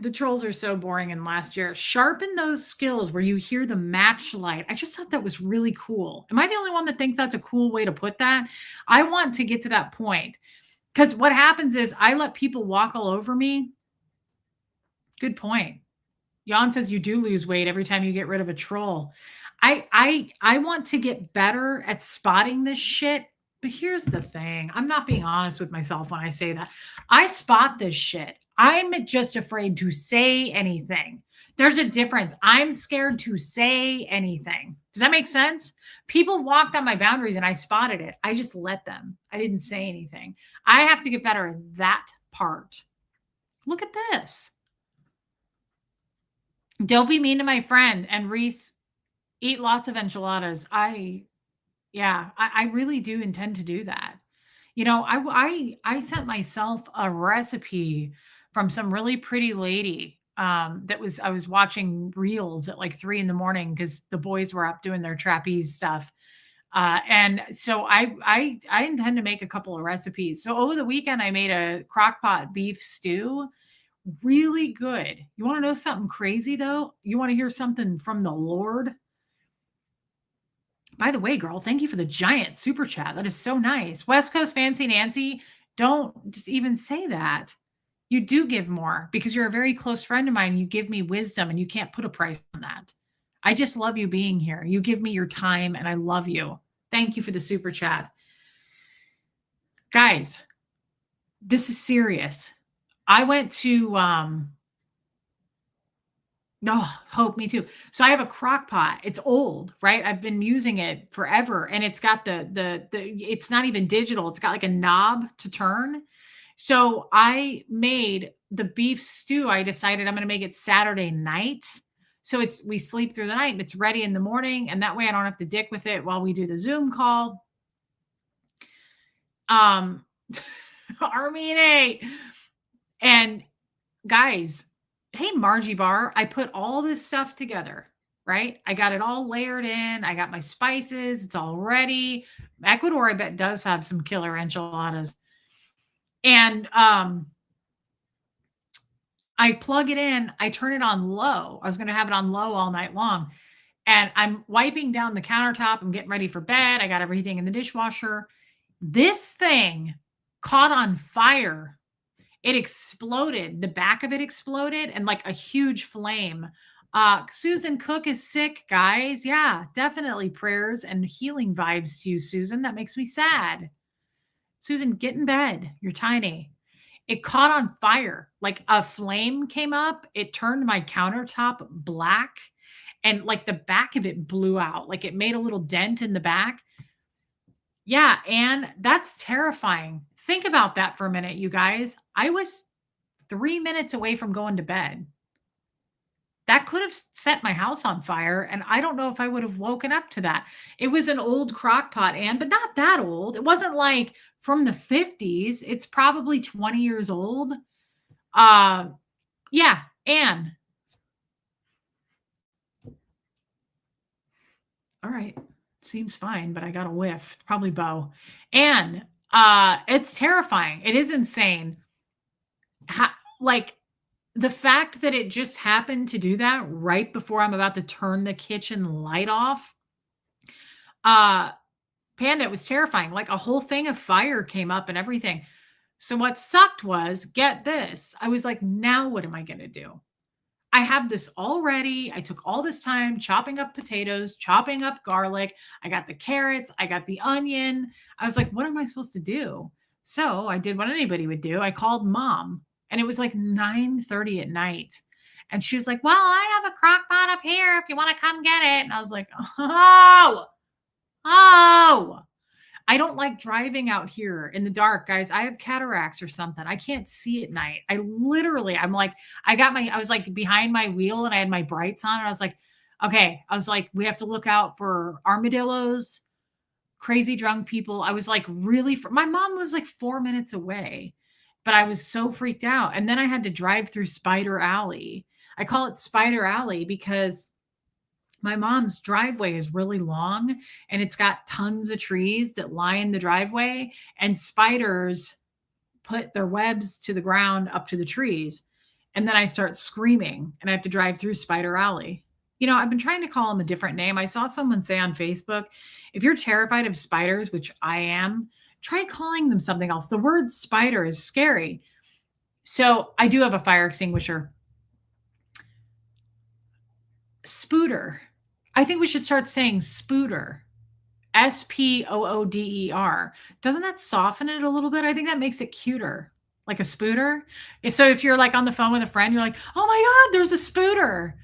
the trolls are so boring in last year. Sharpen those skills where you hear the match light. I just thought that was really cool. Am I the only one that thinks that's a cool way to put that? I want to get to that point because what happens is I let people walk all over me. Good point. Jan says you do lose weight every time you get rid of a troll. I want to get better at spotting this shit. But here's the thing. I'm not being honest with myself when I say that. I spot this shit. I'm just afraid to say anything. There's a difference. I'm scared to say anything. Does that make sense? People walked on my boundaries and I spotted it. I just let them. I didn't say anything. I have to get better at that part. Look at this. Don't be mean to my friend. And Reese, eat lots of enchiladas. I really do intend to do that. I sent myself a recipe from some really pretty lady I was watching reels at like 3 a.m. because the boys were up doing their trapeze stuff. And so I intend to make a couple of recipes. So over the weekend, I made a crockpot beef stew. Really good. You want to know something crazy though? You want to hear something from the Lord? By the way, girl, thank you for the giant super chat. That is so nice. West Coast Fancy Nancy, don't just even say that. You do give more because you're a very close friend of mine. You give me wisdom and you can't put a price on that. I just love you being here. You give me your time and I love you. Thank you for the super chat. Guys, this is serious. I went to, oh, hope, me too. So I have a crock pot. It's old, right? I've been using it forever and it's got it's not even digital. It's got like a knob to turn. So I made the beef stew. I decided I'm going to make it Saturday night. So we sleep through the night and it's ready in the morning. And that way I don't have to dick with it while we do the Zoom call. Um, Armine. And guys, hey, Margie Bar, I put all this stuff together, right? I got it all layered in. I got my spices. It's all ready. Ecuador, I bet, does have some killer enchiladas. And I plug it in. I turn it on low. I was going to have it on low all night long. And I'm wiping down the countertop. I'm getting ready for bed. I got everything in the dishwasher. This thing caught on fire. It exploded. The back of it exploded and like a huge flame. Susan Cook is sick, guys. Yeah, definitely prayers and healing vibes to you, Susan. That makes me sad. Susan, get in bed. You're tiny. It caught on fire. Like a flame came up. It turned my countertop black and like the back of it blew out. Like it made a little dent in the back. Yeah, and that's terrifying. Think about that for a minute, you guys. I was 3 minutes away from going to bed. That could have set my house on fire, and I don't know if I would have woken up to that. It was an old crock pot, Anne, but not that old. It wasn't like from the 50s. It's probably 20 years old. Yeah, Anne. All right. Seems fine, but I got a whiff. Probably Bo. And it's terrifying. It is insane. Like the fact that it just happened to do that right before I'm about to turn the kitchen light off. Panda, it was terrifying. Like a whole thing of fire came up and everything. So what sucked was, get this. I was like, now what am I going to do? I have this all ready. I took all this time chopping up potatoes, chopping up garlic. I got the carrots. I got the onion. I was like, what am I supposed to do? So I did what anybody would do. I called mom and it was like 9:30 at night. And she was like, well, I have a crock pot up here if you want to come get it. And I was like, oh, I don't like driving out here in the dark, guys. I have cataracts or something. I can't see at night. I'm like, I was like behind my wheel and I had my brights on and I was like, okay. I was like, we have to look out for armadillos, crazy drunk people. I was like, my mom lives like 4 minutes away, but I was so freaked out. And then I had to drive through Spider Alley. I call it Spider Alley because my mom's driveway is really long and it's got tons of trees that line the driveway and spiders put their webs to the ground up to the trees. And then I start screaming and I have to drive through Spider Alley. You know, I've been trying to call them a different name. I saw someone say on Facebook, if you're terrified of spiders, which I am, try calling them something else. The word spider is scary. So I do have a fire extinguisher. Spooder. I think we should start saying spooder. Spooder. Doesn't that soften it a little bit? I think that makes it cuter. Like a spooter. If you're like on the phone with a friend, you're like, oh my God, there's a spooter.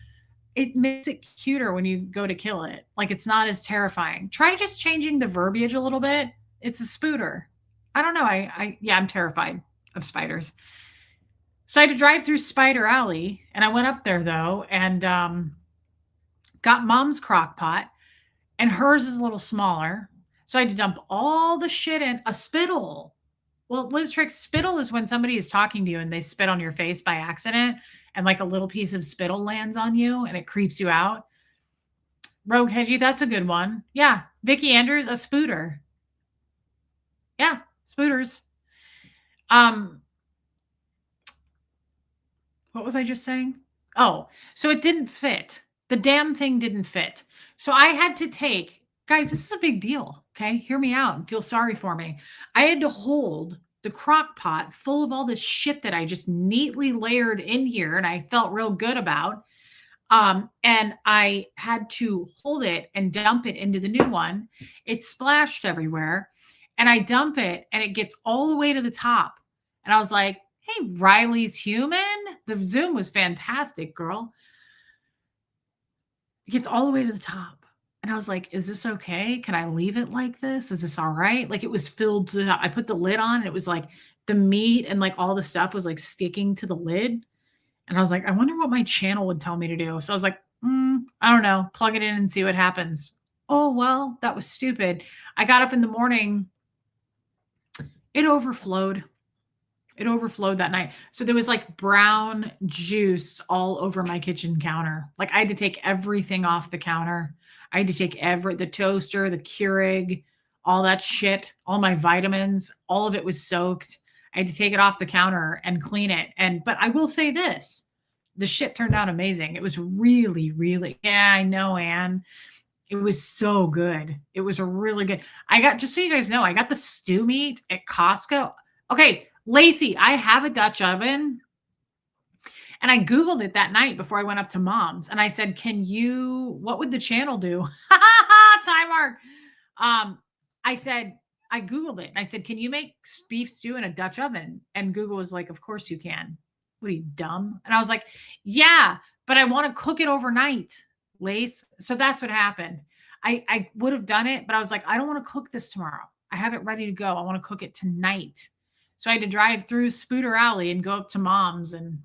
It makes it cuter when you go to kill it. Like it's not as terrifying. Try just changing the verbiage a little bit. It's a spooter. I don't know. I'm terrified of spiders. So I had to drive through Spider Alley and I went up there though and got mom's crock pot and hers is a little smaller. So I had to dump all the shit in a spittle. Well, Liz Trick, spittle is when somebody is talking to you and they spit on your face by accident and like a little piece of spittle lands on you and it creeps you out. Rogue Hedgie, that's a good one. Yeah. Vicky Andrews, a spooter. Yeah, spooters. What was I just saying? Oh, so it didn't fit. The damn thing didn't fit. So I had to take, guys, this is a big deal. Okay. Hear me out and feel sorry for me. I had to hold the crock pot full of all this shit that I just neatly layered in here and I felt real good about. And I had to hold it and dump it into the new one. It splashed everywhere and I dump it and it gets all the way to the top. And I was like, Hey, Riley's human. The Zoom was fantastic, girl. It gets all the way to the top. And I was like, is this okay? Can I leave it like this? Is this all right? Like it was filled to the top. I put the lid on and it was like the meat and like all the stuff was like sticking to the lid. And I was like, I wonder what my channel would tell me to do. So I was like, I don't know, plug it in and see what happens. Oh, well, that was stupid. I got up in the morning. It overflowed. It overflowed that night. So there was like brown juice all over my kitchen counter. Like I had to take everything off the counter. I had to take the toaster, the Keurig, all that shit, all my vitamins, all of it was soaked. I had to take it off the counter and clean it. But I will say this, the shit turned out amazing. It was really, really, yeah, I know, Anne. It was so good. It was a really good. Just so you guys know, I got the stew meat at Costco. Okay, Lacey, I have a Dutch oven. And I Googled it that night before I went up to mom's. And I said, what would the channel do? Time mark. I said, I Googled it. And I said, can you make beef stew in a Dutch oven? And Google was like, of course you can. What are you, dumb? And I was like, yeah, but I want to cook it overnight, Lace. So that's what happened. I would have done it, but I was like, I don't want to cook this tomorrow. I have it ready to go. I want to cook it tonight. So I had to drive through Spooter Alley and go up to mom's and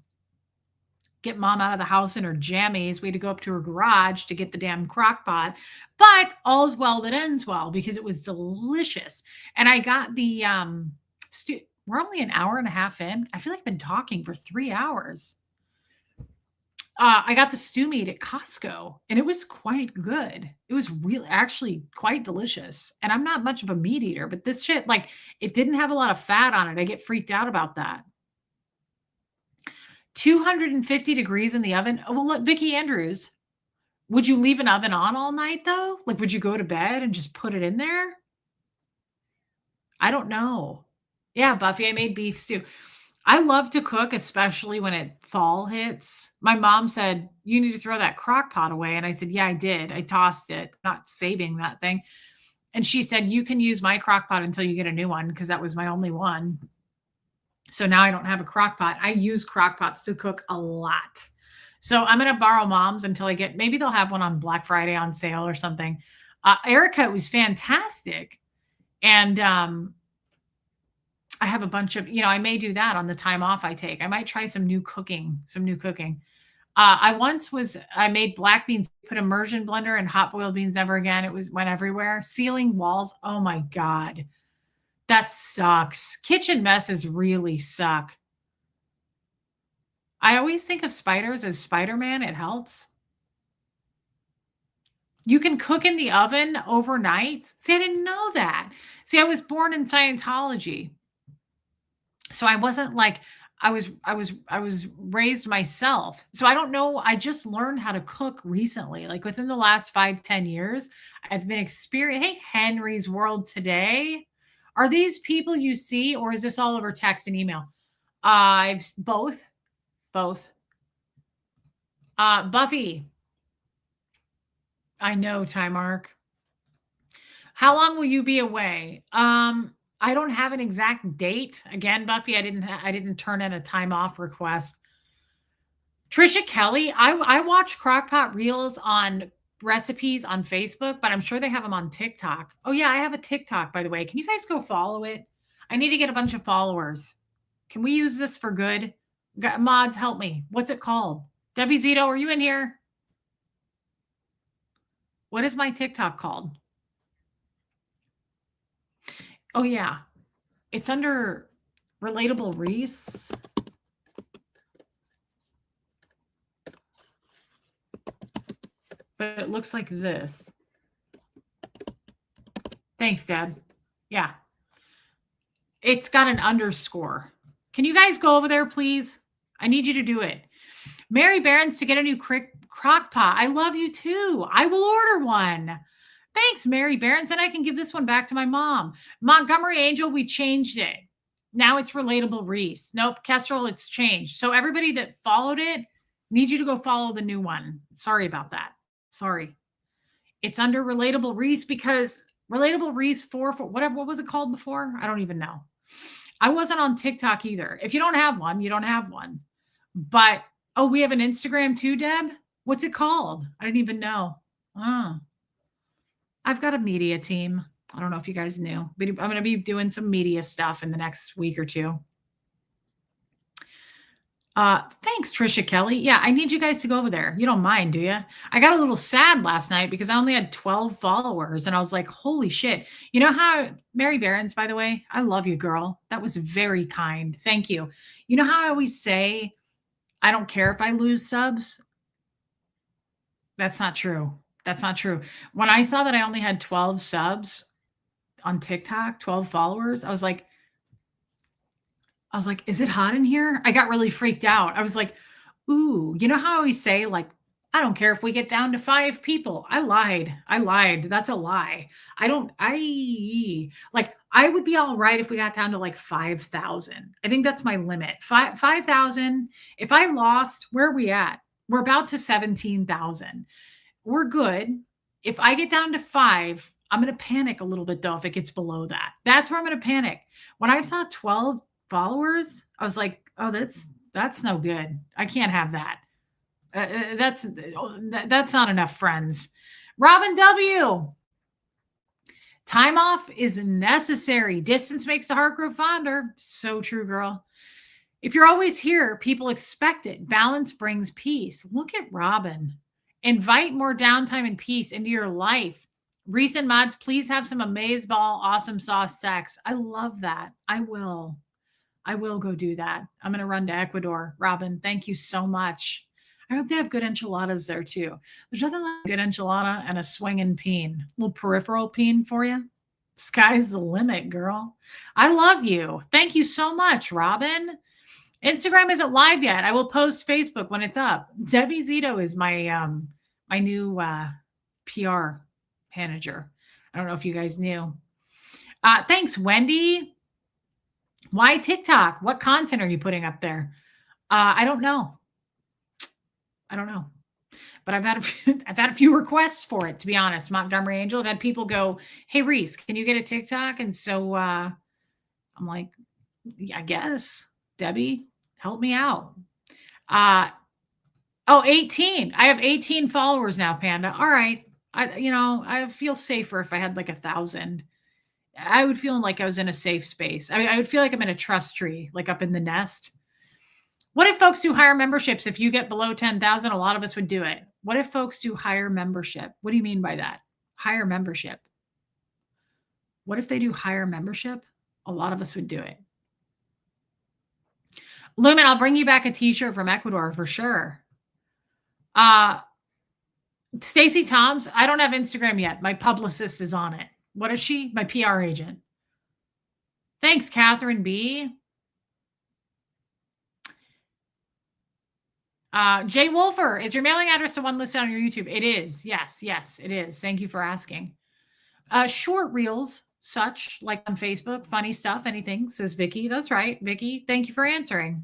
get mom out of the house in her jammies. We had to go up to her garage to get the damn crock pot, but all's well that ends well because it was delicious. And I got the we're only an hour and a half in. I feel like I've been talking for 3 hours. I got the stew meat at Costco and it was quite good. It was really actually quite delicious. And I'm not much of a meat eater, but this shit, like, it didn't have a lot of fat on it. I get freaked out about that. 250 degrees in the oven. Oh, well, look, Vicki Andrews, would you leave an oven on all night though? Like, would you go to bed and just put it in there? I don't know. Yeah, Buffy, I made beef stew. I love to cook, especially when fall hits. My mom said, you need to throw that crock pot away. And I said, yeah, I did. I tossed it, not saving that thing. And she said, you can use my crock pot until you get a new one because that was my only one. So now I don't have a crock pot. I use crock pots to cook a lot. So I'm going to borrow mom's until maybe they'll have one on Black Friday on sale or something. Erica was fantastic. And I have a bunch of, I may do that on the time off I take. I might try some new cooking. I made black beans, put immersion blender and hot boiled beans never again. Went everywhere. Sealing walls. Oh my God. That sucks. Kitchen messes really suck. I always think of spiders as Spider-Man. It helps. You can cook in the oven overnight. See, I didn't know that. See, I was born in Scientology. So I wasn't like, I was raised myself. So I don't know. I just learned how to cook recently. Like within the last 5-10 years, I've been experiencing, hey, Henry's World Today. Are these people you see, or is this all over text and email? Both. Buffy. I know, Time Mark. How long will you be away? I don't have an exact date. Again, Buffy, I didn't turn in a time off request. Trisha Kelly, I watch Crockpot Reels on recipes on Facebook, but I'm sure they have them on TikTok. Oh yeah, I have a TikTok, by the way. Can you guys go follow it? I need to get a bunch of followers. Can we use this for good? Mods, help me. What's it called? Debbie Zito, are you in here? What is my TikTok called? Oh yeah, it's under Relatable Reese. But it looks like this. Thanks, Dad. Yeah. It's got an underscore. Can you guys go over there, please? I need you to do it. Mary Barron's to get a new crock pot. I love you too. I will order one. Thanks, Mary Barron's. And I can give this one back to my mom. Montgomery Angel, we changed it. Now it's Relatable Reese. Nope, Kestrel, it's changed. So everybody that followed it, need you to go follow the new one. Sorry about that. Sorry. It's under Relatable Reese because Relatable Reese 4, what was it called before? I don't even know. I wasn't on TikTok either. If you don't have one, you don't have one. But oh, we have an Instagram too, Deb? What's it called? I didn't even know. Oh, I've got a media team. I don't know if you guys knew, but I'm going to be doing some media stuff in the next week or two. Thanks, Trisha Kelly. Yeah, I need you guys to go over there. You don't mind, do you? I got a little sad last night because I only had 12 followers and I was like, holy shit. You know how, Mary Behrens, by the way, I love you, girl. That was very kind. Thank you. You know how I always say, I don't care if I lose subs? That's not true. That's not true. When I saw that I only had 12 subs on TikTok, 12 followers, I was like, is it hot in here? I got really freaked out. I was like, ooh, you know how I always say, like, I don't care if we get down to 5 people. I lied. That's a lie. I would be all right if we got down to like 5,000. I think that's my limit. 5,000. If I lost, where are we at? We're about to 17,000. We're good. If I get down to 5, I'm going to panic a little bit though if it gets below that. That's where I'm going to panic. When I saw 12 followers, I was like, oh, that's no good. I can't have that. That's not enough friends. Robin W. Time off is necessary. Distance makes the heart grow fonder. So true, girl. If you're always here, people expect it. Balance brings peace. Look at Robin. Invite more downtime and peace into your life. Recent mods, please have some amazeball, awesome sauce sex. I love that. I will go do that. I'm going to run to Ecuador. Robin, thank you so much. I hope they have good enchiladas there too. There's nothing like a good enchilada and a swinging peen. A little peripheral peen for you. Sky's the limit, girl. I love you. Thank you so much, Robin. Instagram isn't live yet. I will post Facebook when it's up. Debbie Zito is my my new PR manager. I don't know if you guys knew. Thanks, Wendy. Why TikTok? What content are you putting up there? I don't know. But I've had a few requests for it, to be honest. Montgomery Angel. I've had people go, "Hey Reese, can you get a TikTok?" And so I'm like, I guess. Debbie, help me out. 18. I have 18 followers now, Panda. All right. I feel safer if I had like 1,000. I would feel like I was in a safe space. I would feel like I'm in a trust tree, like up in the nest. What if folks do higher memberships? If you get below 10,000, a lot of us would do it. What if folks do higher membership? What do you mean by that? Higher membership. What if they do higher membership? A lot of us would do it. Lumen, I'll bring you back a t-shirt from Ecuador for sure. Stacy Toms, I don't have Instagram yet. My publicist is on it. What is she? My PR agent. Thanks, Catherine B. Jay Wolfer, is your mailing address the one listed on your YouTube? It is. Yes, it is. Thank you for asking. Short reels, such like on Facebook, funny stuff, anything, says Vicky. That's right, Vicky. Thank you for answering.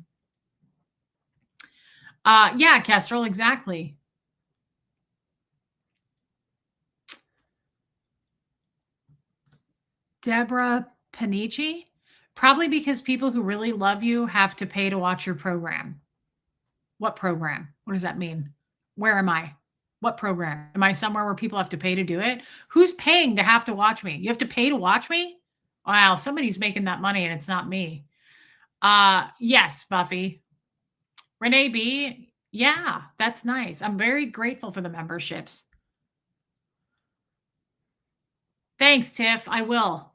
Yeah, Kestrel, exactly. Deborah Panici, probably because people who really love you have to pay to watch your program. What program? What does that mean? Where am I? What program? Am I somewhere where people have to pay to do it? Who's paying to have to watch me? You have to pay to watch me? Wow, somebody's making that money and it's not me. Yes, Buffy. Renee B. Yeah, that's nice. I'm very grateful for the memberships. Thanks, Tiff. I will.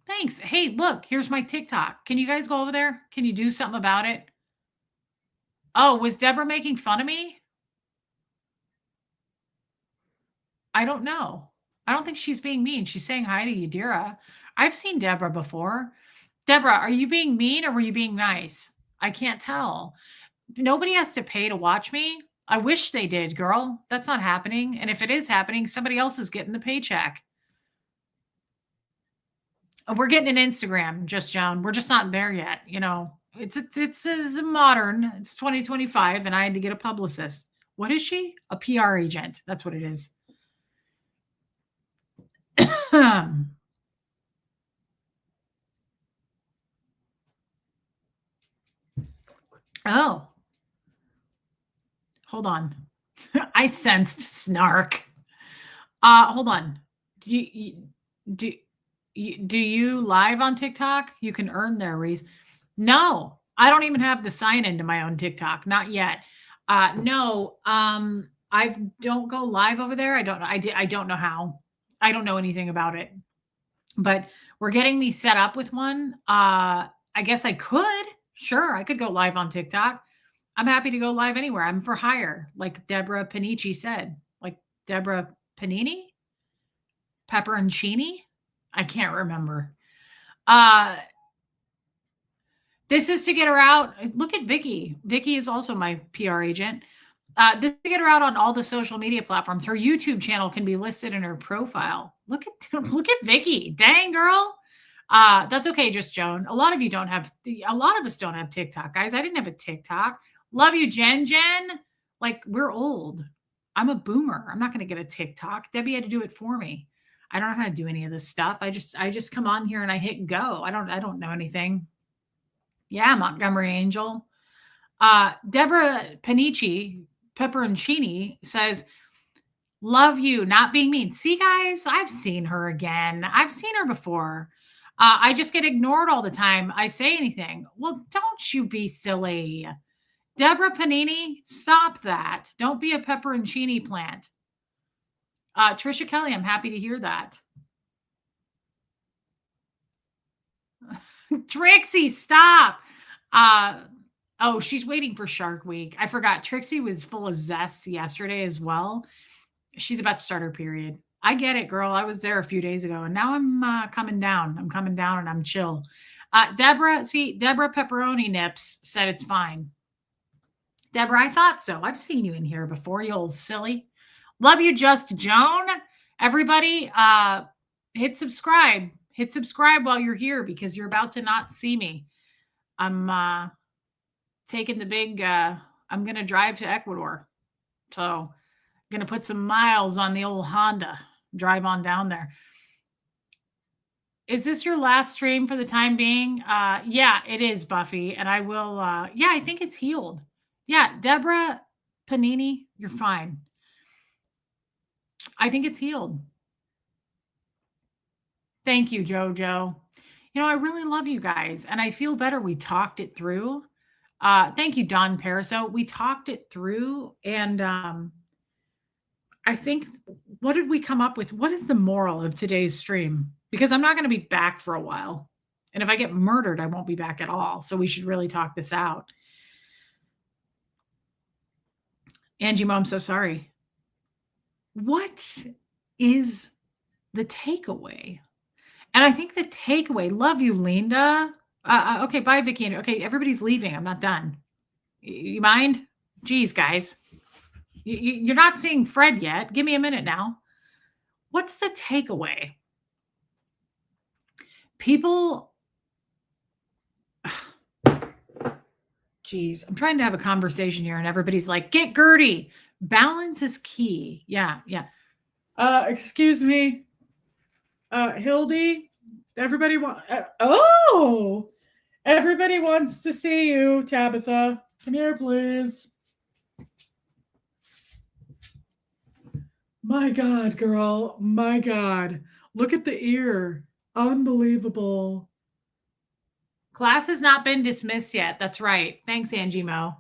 Thanks. Hey, look, here's my TikTok. Can you guys go over there? Can you do something about it? Oh, was Deborah making fun of me? I don't know. I don't think she's being mean. She's saying hi to Yadira. I've seen Deborah before. Deborah, are you being mean or were you being nice? I can't tell. Nobody has to pay to watch me. I wish they did, girl. That's not happening. And if it is happening, somebody else is getting the paycheck. We're getting an Instagram, Just Joan. We're just not there yet. You know, it's modern. It's 2025, and I had to get a publicist. What is she? A PR agent. That's what it is. Oh, hold on. I sensed snark. Hold on. Do do do you live on TikTok? You can earn there, Reese. No, I don't even have the sign into my own TikTok. Not yet. No, I don't go live over there. I don't know. I don't know how. I don't know anything about it. But we're getting me set up with one. I guess I could. Sure, I could go live on TikTok. I'm happy to go live anywhere. I'm for hire, like Deborah Panici said. Like Deborah Panini? Pepperoncini? I can't remember. Uh this is to get her out. Look at Vicky. Vicky is also my PR agent. This is to get her out on all the social media platforms. Her YouTube channel can be listed in her profile. Look at Vicky. Dang girl. That's okay, just Joan. A lot of us don't have TikTok, guys. I didn't have a TikTok. Love you, Jen. Like, we're old. I'm a boomer. I'm not gonna get a TikTok. Debbie had to do it for me. I don't know how to do any of this stuff. I just come on here and I hit go. I don't know anything. Yeah, Montgomery Angel. Deborah Panici, Pepperoncini says, love you, not being mean. See, guys, I've seen her again. I've seen her before. I just get ignored all the time. I say anything. Well, don't you be silly. Deborah Panini, stop that. Don't be a pepperoncini plant. Trisha Kelly, I'm happy to hear that. Trixie, stop. Oh, she's waiting for Shark Week. I forgot. Trixie was full of zest yesterday as well. She's about to start her period. I get it, girl. I was there a few days ago, and now I'm coming down. I'm coming down, and I'm chill. Deborah Pepperoni Nips said it's fine. Deborah, I thought so. I've seen you in here before, you old silly. Love you, Just Joan. Everybody, hit subscribe. Hit subscribe while you're here because you're about to not see me. I'm taking the big, I'm going to drive to Ecuador. So I'm going to put some miles on the old Honda, drive on down there. Is this your last stream for the time being? Yeah, it is, Buffy. And I will, yeah, I think it's healed. Yeah, Deborah Panini, you're fine. I think it's healed. Thank you, Jojo. You know, I really love you guys, and I feel better. We talked it through. Thank you, Don Pariso. We talked it through, and I think, what did we come up with? What is the moral of today's stream? Because I'm not going to be back for a while. And if I get murdered, I won't be back at all. So we should really talk this out. Angie Mo, I'm so sorry. What is the takeaway? And I think the takeaway, love you, Linda. Okay, bye, Vicky. Okay, everybody's leaving. I'm not done. You mind? Geez, guys. You're not seeing Fred yet. Give me a minute now. What's the takeaway? People, geez, I'm trying to have a conversation here and everybody's like, get Gertie. Balance is key. Yeah. Excuse me. Hildy, everybody everybody wants to see you, Tabitha. Come here, please. My God, girl. My God. Look at the ear. Unbelievable. Class has not been dismissed yet. That's right. Thanks, Angie Mo.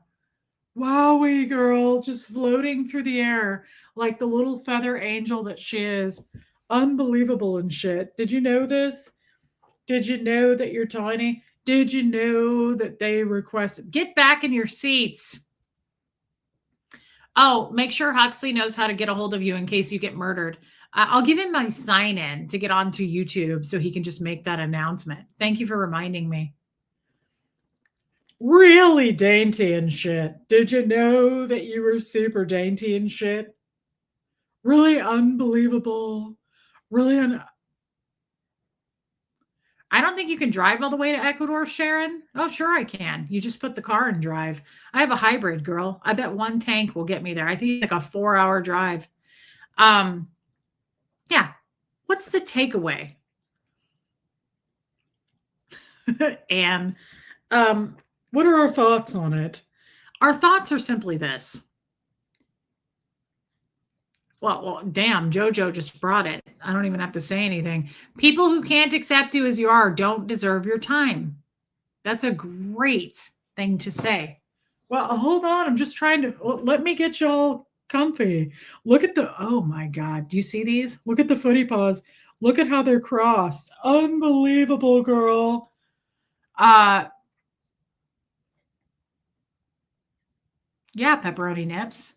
Wowie, girl. Just floating through the air like the little feather angel that she is. Unbelievable and shit. Did you know this? Did you know that you're tiny? Did you know that they requested? Get back in your seats. Oh, make sure Huxley knows how to get a hold of you in case you get murdered. I'll give him my sign in to get onto YouTube so he can just make that announcement. Thank you for reminding me. Really dainty and shit. Did you know that you were super dainty and shit? Really unbelievable. Really I don't think you can drive all the way to Ecuador, Sharon. Oh, sure I can. You just put the car in drive. I have a hybrid, girl. I bet one tank will get me there. I think it's like a 4-hour drive. Yeah. What's the takeaway? And what are our thoughts on it? Our thoughts are simply this. Well, damn, JoJo just brought it. I don't even have to say anything. People who can't accept you as you are don't deserve your time. That's a great thing to say. Well, hold on. I'm just trying to let me get y'all comfy. Look at the, oh my God. Do you see these? Look at the footy paws. Look at how they're crossed. Unbelievable, girl. Yeah, pepperoni nips.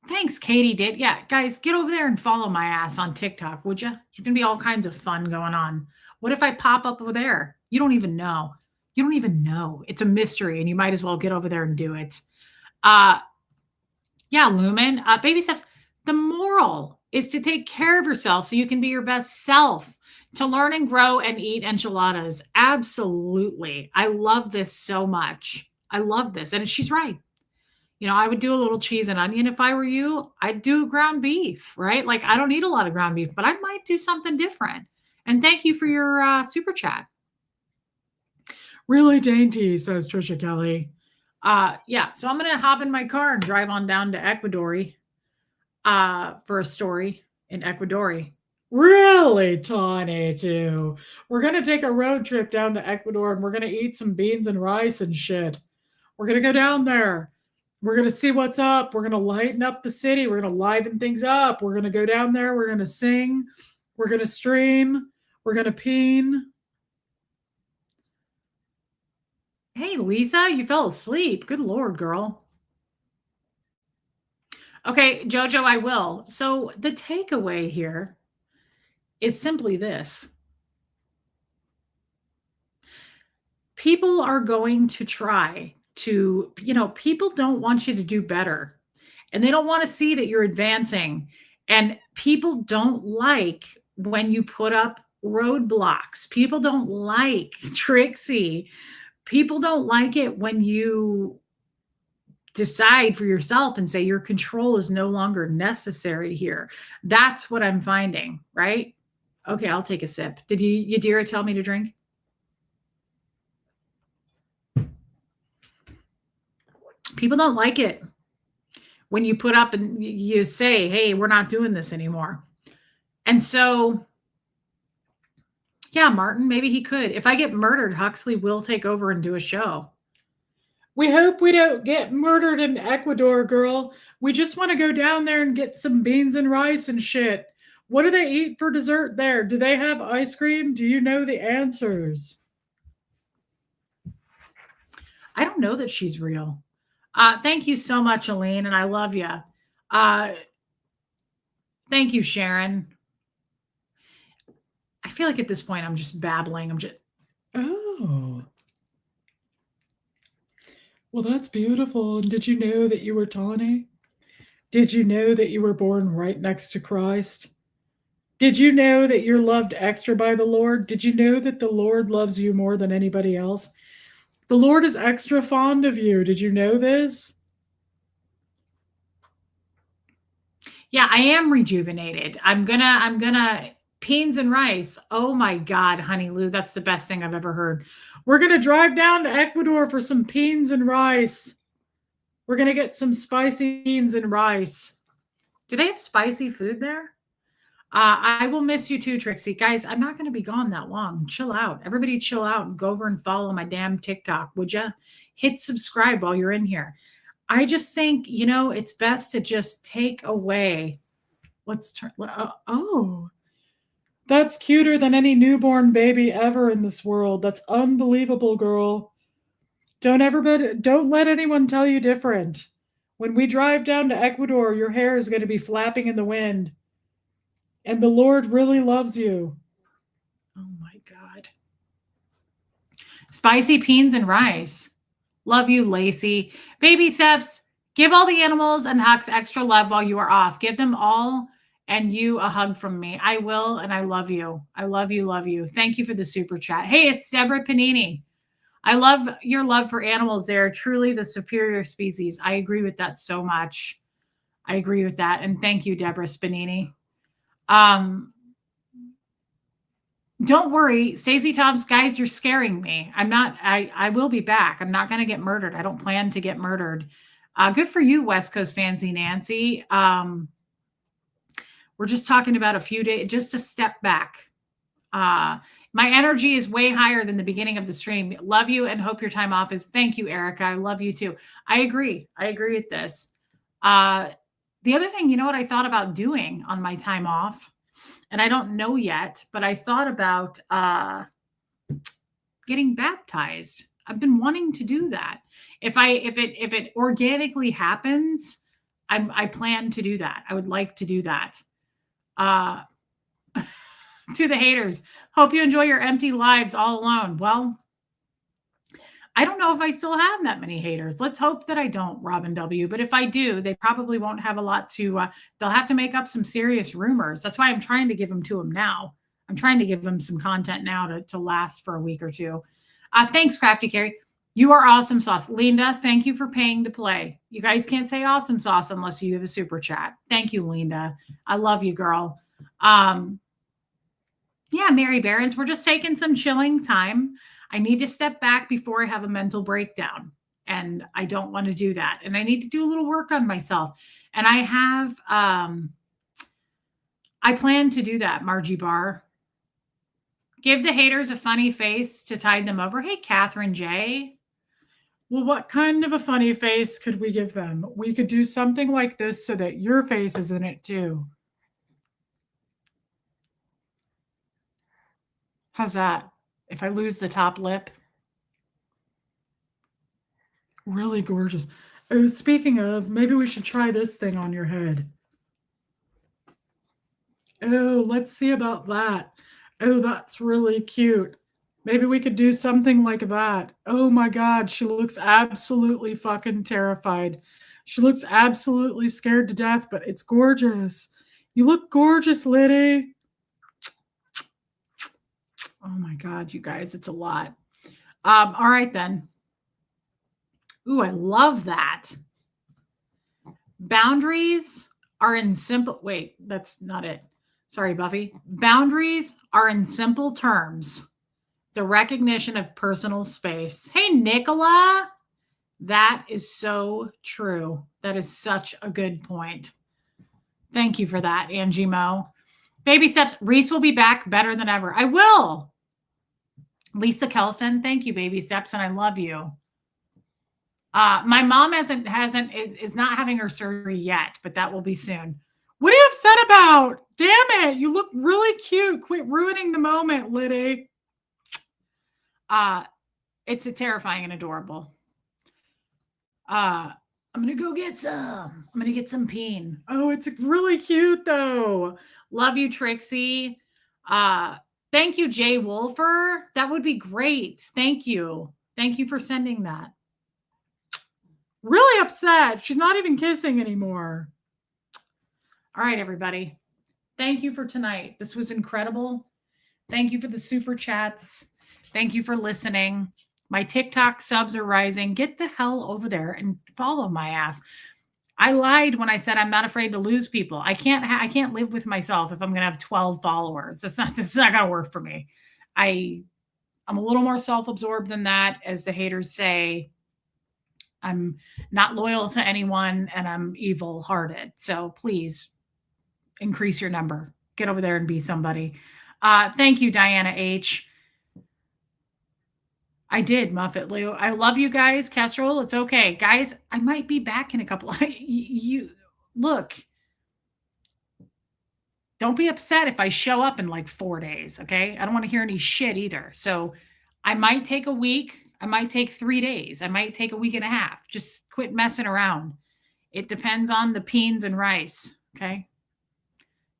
Thanks, Katie did. Yeah, guys, get over there and follow my ass on TikTok, would you? There's gonna be all kinds of fun going on. What if I pop up over there? You don't even know. You don't even know. It's a mystery, and you might as well get over there and do it. Yeah, Lumen, baby steps. The moral is to take care of yourself so you can be your best self, to learn and grow and eat enchiladas. Absolutely. I love this so much. I love this. And she's right. I would do a little cheese and onion if I were you. I'd do ground beef, right? Like, I don't eat a lot of ground beef, but I might do something different. And thank you for your super chat. Really dainty, says Trisha Kelly. Yeah, so I'm going to hop in my car and drive on down to Ecuador for a story in Ecuador. Really, Tawny, too. We're going to take a road trip down to Ecuador and we're going to eat some beans and rice and shit. We're going to go down there. We're going to see what's up. We're going to lighten up the city. We're going to liven things up. We're going to go down there. We're going to sing. We're going to stream. We're going to peen. Hey, Lisa, you fell asleep. Good Lord, girl. Okay, Jojo, I will. So the takeaway here is simply this. People are going to try to, people don't want you to do better, and they don't want to see that you're advancing. And people don't like when you put up roadblocks. People don't like Trixie. People don't like it when you decide for yourself and say your control is no longer necessary here. That's what I'm finding, right? Okay, I'll take a sip. Did Yadira tell me to drink? People don't like it when you put up and you say, hey, we're not doing this anymore. And so, yeah, Martin, maybe he could. If I get murdered, Huxley will take over and do a show. We hope we don't get murdered in Ecuador, girl. We just want to go down there and get some beans and rice and shit. What do they eat for dessert there? Do they have ice cream? Do you know the answers? I don't know that she's real. Thank you so much, Aline, and I love you. Thank you, Sharon. I feel like at this point I'm just babbling. Oh. Well, that's beautiful. And did you know that you were Tawny? Did you know that you were born right next to Christ? Did you know that you're loved extra by the Lord? Did you know that the Lord loves you more than anybody else? The Lord is extra fond of you. Did you know this? Yeah, I am rejuvenated. I'm gonna beans and rice. Oh my God, Honey Lou, that's the best thing I've ever heard. We're gonna drive down to Ecuador for some beans and rice. We're gonna get some spicy beans and rice. Do they have spicy food there? I will miss you too, Trixie. Guys, I'm not going to be gone that long. Chill out. Everybody chill out and go over and follow my damn TikTok, would you? Hit subscribe while you're in here. I just think, it's best to just take away. Let's turn. Oh, that's cuter than any newborn baby ever in this world. That's unbelievable, girl. Don't let anyone tell you different. When we drive down to Ecuador, your hair is going to be flapping in the wind. And the Lord really loves you. Oh my God. Spicy beans and rice. Love you, Lacey. Baby steps. Give all the animals and Hux extra love while you are off. Give them all and you a hug from me. I will, and I love you. I love you, love you. Thank you for the super chat. Hey, it's Deborah Panini. I love your love for animals. They're truly the superior species. I agree with that so much. I agree with that. And thank you, Deborah Spanini. Don't worry, Stacey Toms, guys, you're scaring me. I will be back. I'm not going to get murdered. I don't plan to get murdered. Good for you, West Coast Fancy Nancy. We're just talking about a few days, just a step back. My energy is way higher than the beginning of the stream. Love you and hope your time off is. Thank you, Erica. I love you too. I agree. I agree with this. The other thing, you know what I thought about doing on my time off, and I don't know yet, but I thought about getting baptized. I've been wanting to do that. If it organically happens, I plan to do that. I would like to do that. To the haters, hope you enjoy your empty lives all alone. Well, I don't know if I still have that many haters. Let's hope that I don't, Robin W. But if I do, they probably won't have a lot to, they'll have to make up some serious rumors. That's why I'm trying to give them to them now. I'm trying to give them some content now to last for a week or two. Thanks, Crafty Carrie. You are awesome sauce. Linda, thank you for paying to play. You guys can't say awesome sauce unless you have a super chat. Thank you, Linda. I love you, girl. Yeah, Mary Barons, we're just taking some chilling time. I need to step back before I have a mental breakdown, and I don't want to do that. And I need to do a little work on myself. And I have, I plan to do that, Margie Barr. Give the haters a funny face to tide them over. Hey, Catherine J. Well, what kind of a funny face could we give them? We could do something like this so that your face is in it too. How's that? If I lose the top lip? Really gorgeous. Oh, speaking of, maybe we should try this thing on your head. Oh, let's see about that. Oh, that's really cute. Maybe we could do something like that. Oh my God, she looks absolutely fucking terrified. She looks absolutely scared to death, but it's gorgeous. You look gorgeous, Liddy. Oh my God, you guys, it's a lot. All right then. Ooh, I love that. Boundaries are in simple, wait, that's not it. Sorry, Buffy. Boundaries are in simple terms the recognition of personal space. Hey, Nicola. That is so true. That is such a good point. Thank you for that, Angie Mo. Baby steps. Reese will be back better than ever. I will. Lisa Kelson, thank you, baby steps, and I love you. My mom is not having her surgery yet, but that will be soon. What are you upset about? Damn it. You look really cute. Quit ruining the moment, Liddy. It's a terrifying and adorable. I'm going to go get some. I'm going to get some peen. Oh, it's really cute though. Love you, Trixie. Thank you, Jay Wolfer. That would be great. Thank you. Thank you for sending that. Really upset. She's not even kissing anymore. All right, everybody. Thank you for tonight. This was incredible. Thank you for the super chats. Thank you for listening. My TikTok subs are rising. Get the hell over there and follow my ass. I lied when I said I'm not afraid to lose people. I can't live with myself if I'm going to have 12 followers. It's not going to work for me. I'm a little more self-absorbed than that. As the haters say, I'm not loyal to anyone and I'm evil-hearted. So please increase your number. Get over there and be somebody. Thank you, Diana H. I did, Muffet Lou. I love you guys. Casserole, it's okay. Guys, I might be back in a couple. You look. Don't be upset if I show up in like 4 days, okay? I don't want to hear any shit either. So I might take a week. I might take 3 days. I might take a week and a half. Just quit messing around. It depends on the beans and rice, okay?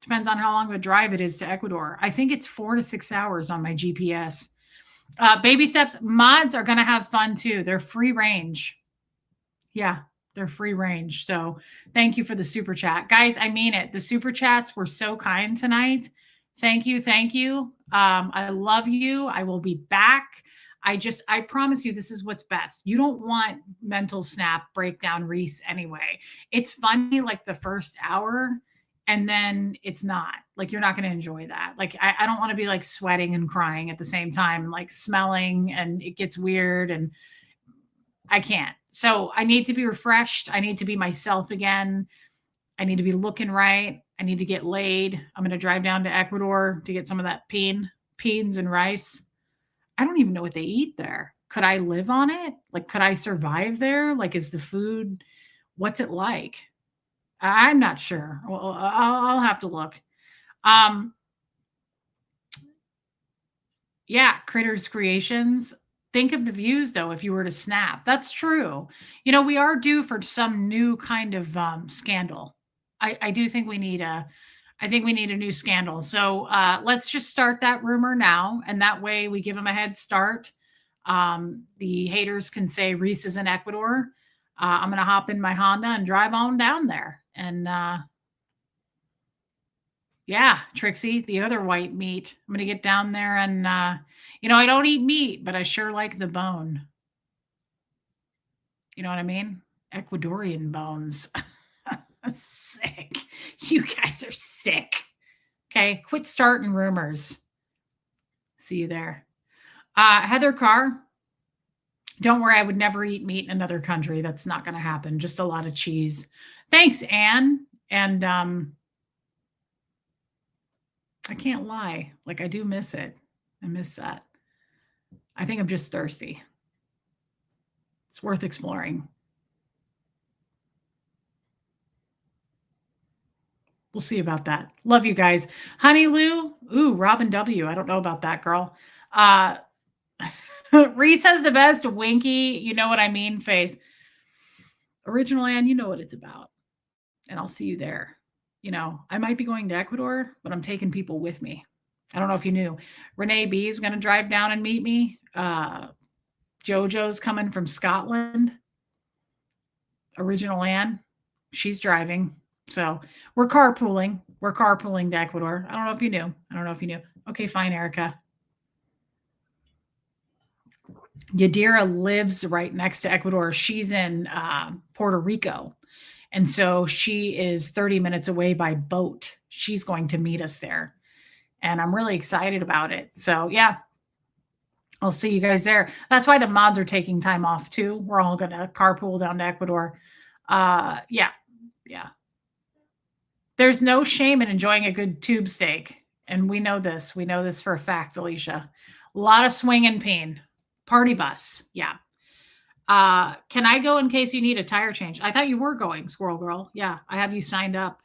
Depends on how long of a drive it is to Ecuador. I think it's 4 to 6 hours on my GPS. Baby steps. Mods are going to have fun too. They're free range. Yeah, they're free range. So thank you for the super chat. Guys, I mean it. The super chats were so kind tonight. Thank you. Thank you. I love you. I will be back. I promise you this is what's best. You don't want mental snap breakdown Reese anyway. It's funny like the first hour. and then it's not. Like, you're not going to enjoy that. Like, I don't want to be like sweating and crying at the same time, and like smelling, and it gets weird, and I can't. So I need to be refreshed. I need to be myself again. I need to be looking right. I need to get laid. I'm going to drive down to Ecuador to get some of that beans and rice. I don't even know what they eat there. Could I live on it? Like, could I survive there? Like, is the food, what's it like? I'm not sure. Well, I'll have to look. Um, yeah, Critters Creations. Think of the views though if you were to snap. That's true. You know, we are due for some new kind of scandal. I do think we need a I think we need a new scandal. So let's just start that rumor now, and that way we give them a head start. The haters can say Reese is in Ecuador. I'm going to hop in my Honda and drive on down there. And yeah, Trixie, the other white meat. I'm going to get down there and, I don't eat meat, but I sure like the bone. You know what I mean? Ecuadorian bones. Sick. You guys are sick. Okay, quit starting rumors. See you there. Heather Carr, don't worry, I would never eat meat in another country. That's not going to happen. Just a lot of cheese. Thanks, Anne. And I can't lie. Like, I do miss it. I miss that. I think I'm just thirsty. It's worth exploring. We'll see about that. Love you guys. Honey Lou. Ooh, Robin W. I don't know about that, girl. Reese has the best winky, you know what I mean, face. Original Ann, you know what it's about. And I'll see you there. You know, I might be going to Ecuador, but I'm taking people with me. I don't know if you knew. Renee B is going to drive down and meet me. JoJo's coming from Scotland. Original Ann, she's driving. So we're carpooling. We're carpooling to Ecuador. I don't know if you knew. Okay, fine, Erica. Yadira lives right next to Ecuador. She's in Puerto Rico. And so she is 30 minutes away by boat. She's going to meet us there. And I'm really excited about it. So yeah, I'll see you guys there. That's why the mods are taking time off too. We're all going to carpool down to Ecuador. Yeah. There's no shame in enjoying a good tube steak. And we know this. We know this for a fact, Alicia. A lot of swing and peen. Party bus. Yeah. Can I go in case you need a tire change? I thought you were going, Squirrel Girl. Yeah, I have you signed up.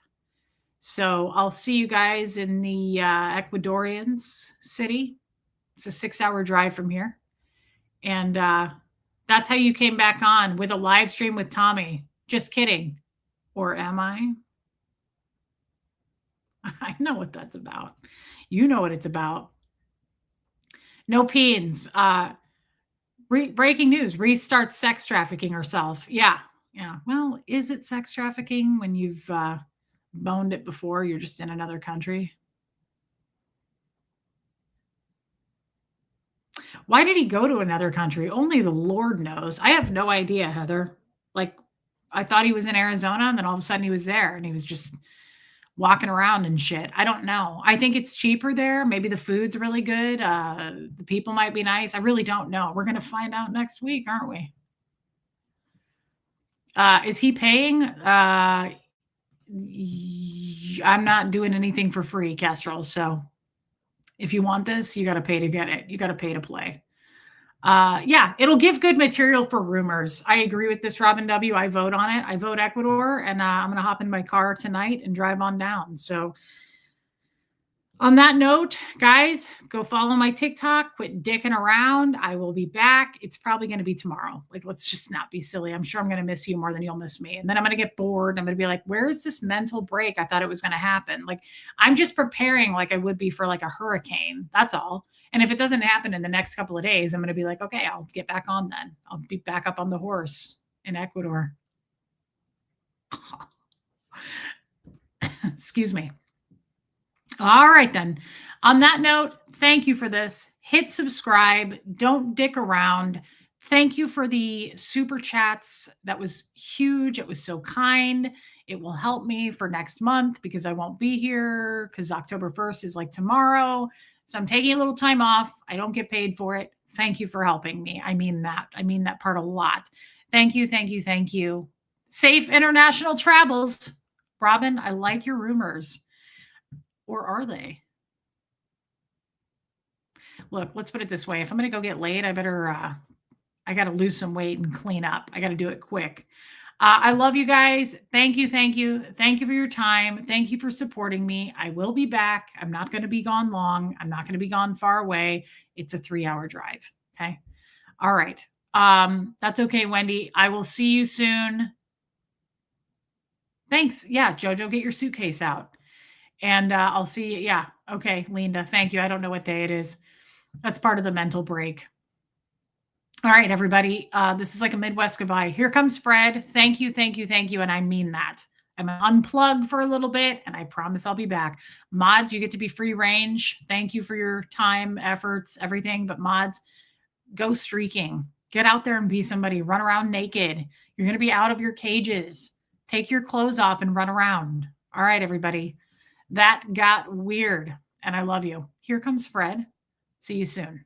So I'll see you guys in the Ecuadorians city. It's a 6-hour drive from here. And that's how you came back on with a live stream with Tommy. Just kidding. Or am I? I know what that's about. You know what it's about. No peens. Breaking news. Restarts sex trafficking herself. Yeah. Well, is it sex trafficking when you've boned it before? You're just in another country. Why did he go to another country? Only the Lord knows. I have no idea, Heather. Like, I thought he was in Arizona, and then all of a sudden he was there, and he was just walking around and shit. I don't know. I think it's cheaper there. Maybe the food's really good. The people might be nice. I really don't know. We're going to find out next week, aren't we? Is he paying? I'm not doing anything for free, Kestrel. So if you want this, you got to pay to get it. You got to pay to play. Yeah, it'll give good material for rumors. I agree with this, Robin W. I vote on it. I vote Ecuador, and I'm going to hop in my car tonight and drive on down. So on that note, guys, go follow my TikTok. Quit dicking around. I will be back. It's probably going to be tomorrow. Like, let's just not be silly. I'm sure I'm going to miss you more than you'll miss me. And then I'm going to get bored. I'm going to be like, where is this mental break? I thought it was going to happen. Like, I'm just preparing like I would be for like a hurricane. That's all. And if it doesn't happen in the next couple of days, I'm going to be like, okay, I'll get back on then. I'll be back up on the horse in Ecuador. Excuse me. All right, then. On that note, thank you for this. Hit subscribe. Don't dick around. Thank you for the super chats. That was huge. It was so kind. It will help me for next month because I won't be here because October 1st is like tomorrow. So I'm taking a little time off. I don't get paid for it. Thank you for helping me. I mean that. I mean that part a lot. Thank you. Thank you. Thank you. Safe international travels. Robin, I like your rumors. Or are they? Look, let's put it this way. If I'm going to go get laid, I got to lose some weight and clean up. I got to do it quick. I love you guys. Thank you. Thank you. Thank you for your time. Thank you for supporting me. I will be back. I'm not going to be gone long. I'm not going to be gone far away. It's a 3-hour drive. Okay. All right. That's okay, Wendy. I will see you soon. Thanks. Yeah, Jojo, get your suitcase out. And I'll see you. Yeah. Okay, Linda. Thank you. I don't know what day it is. That's part of the mental break. All right, everybody. This is like a Midwest goodbye. Here comes Fred. Thank you, thank you, thank you. And I mean that. I'm going to unplug for a little bit, and I promise I'll be back. Mods, you get to be free range. Thank you for your time, efforts, everything. But mods, go streaking. Get out there and be somebody. Run around naked. You're going to be out of your cages. Take your clothes off and run around. All right, everybody. That got weird, and I love you. Here comes Fred. See you soon.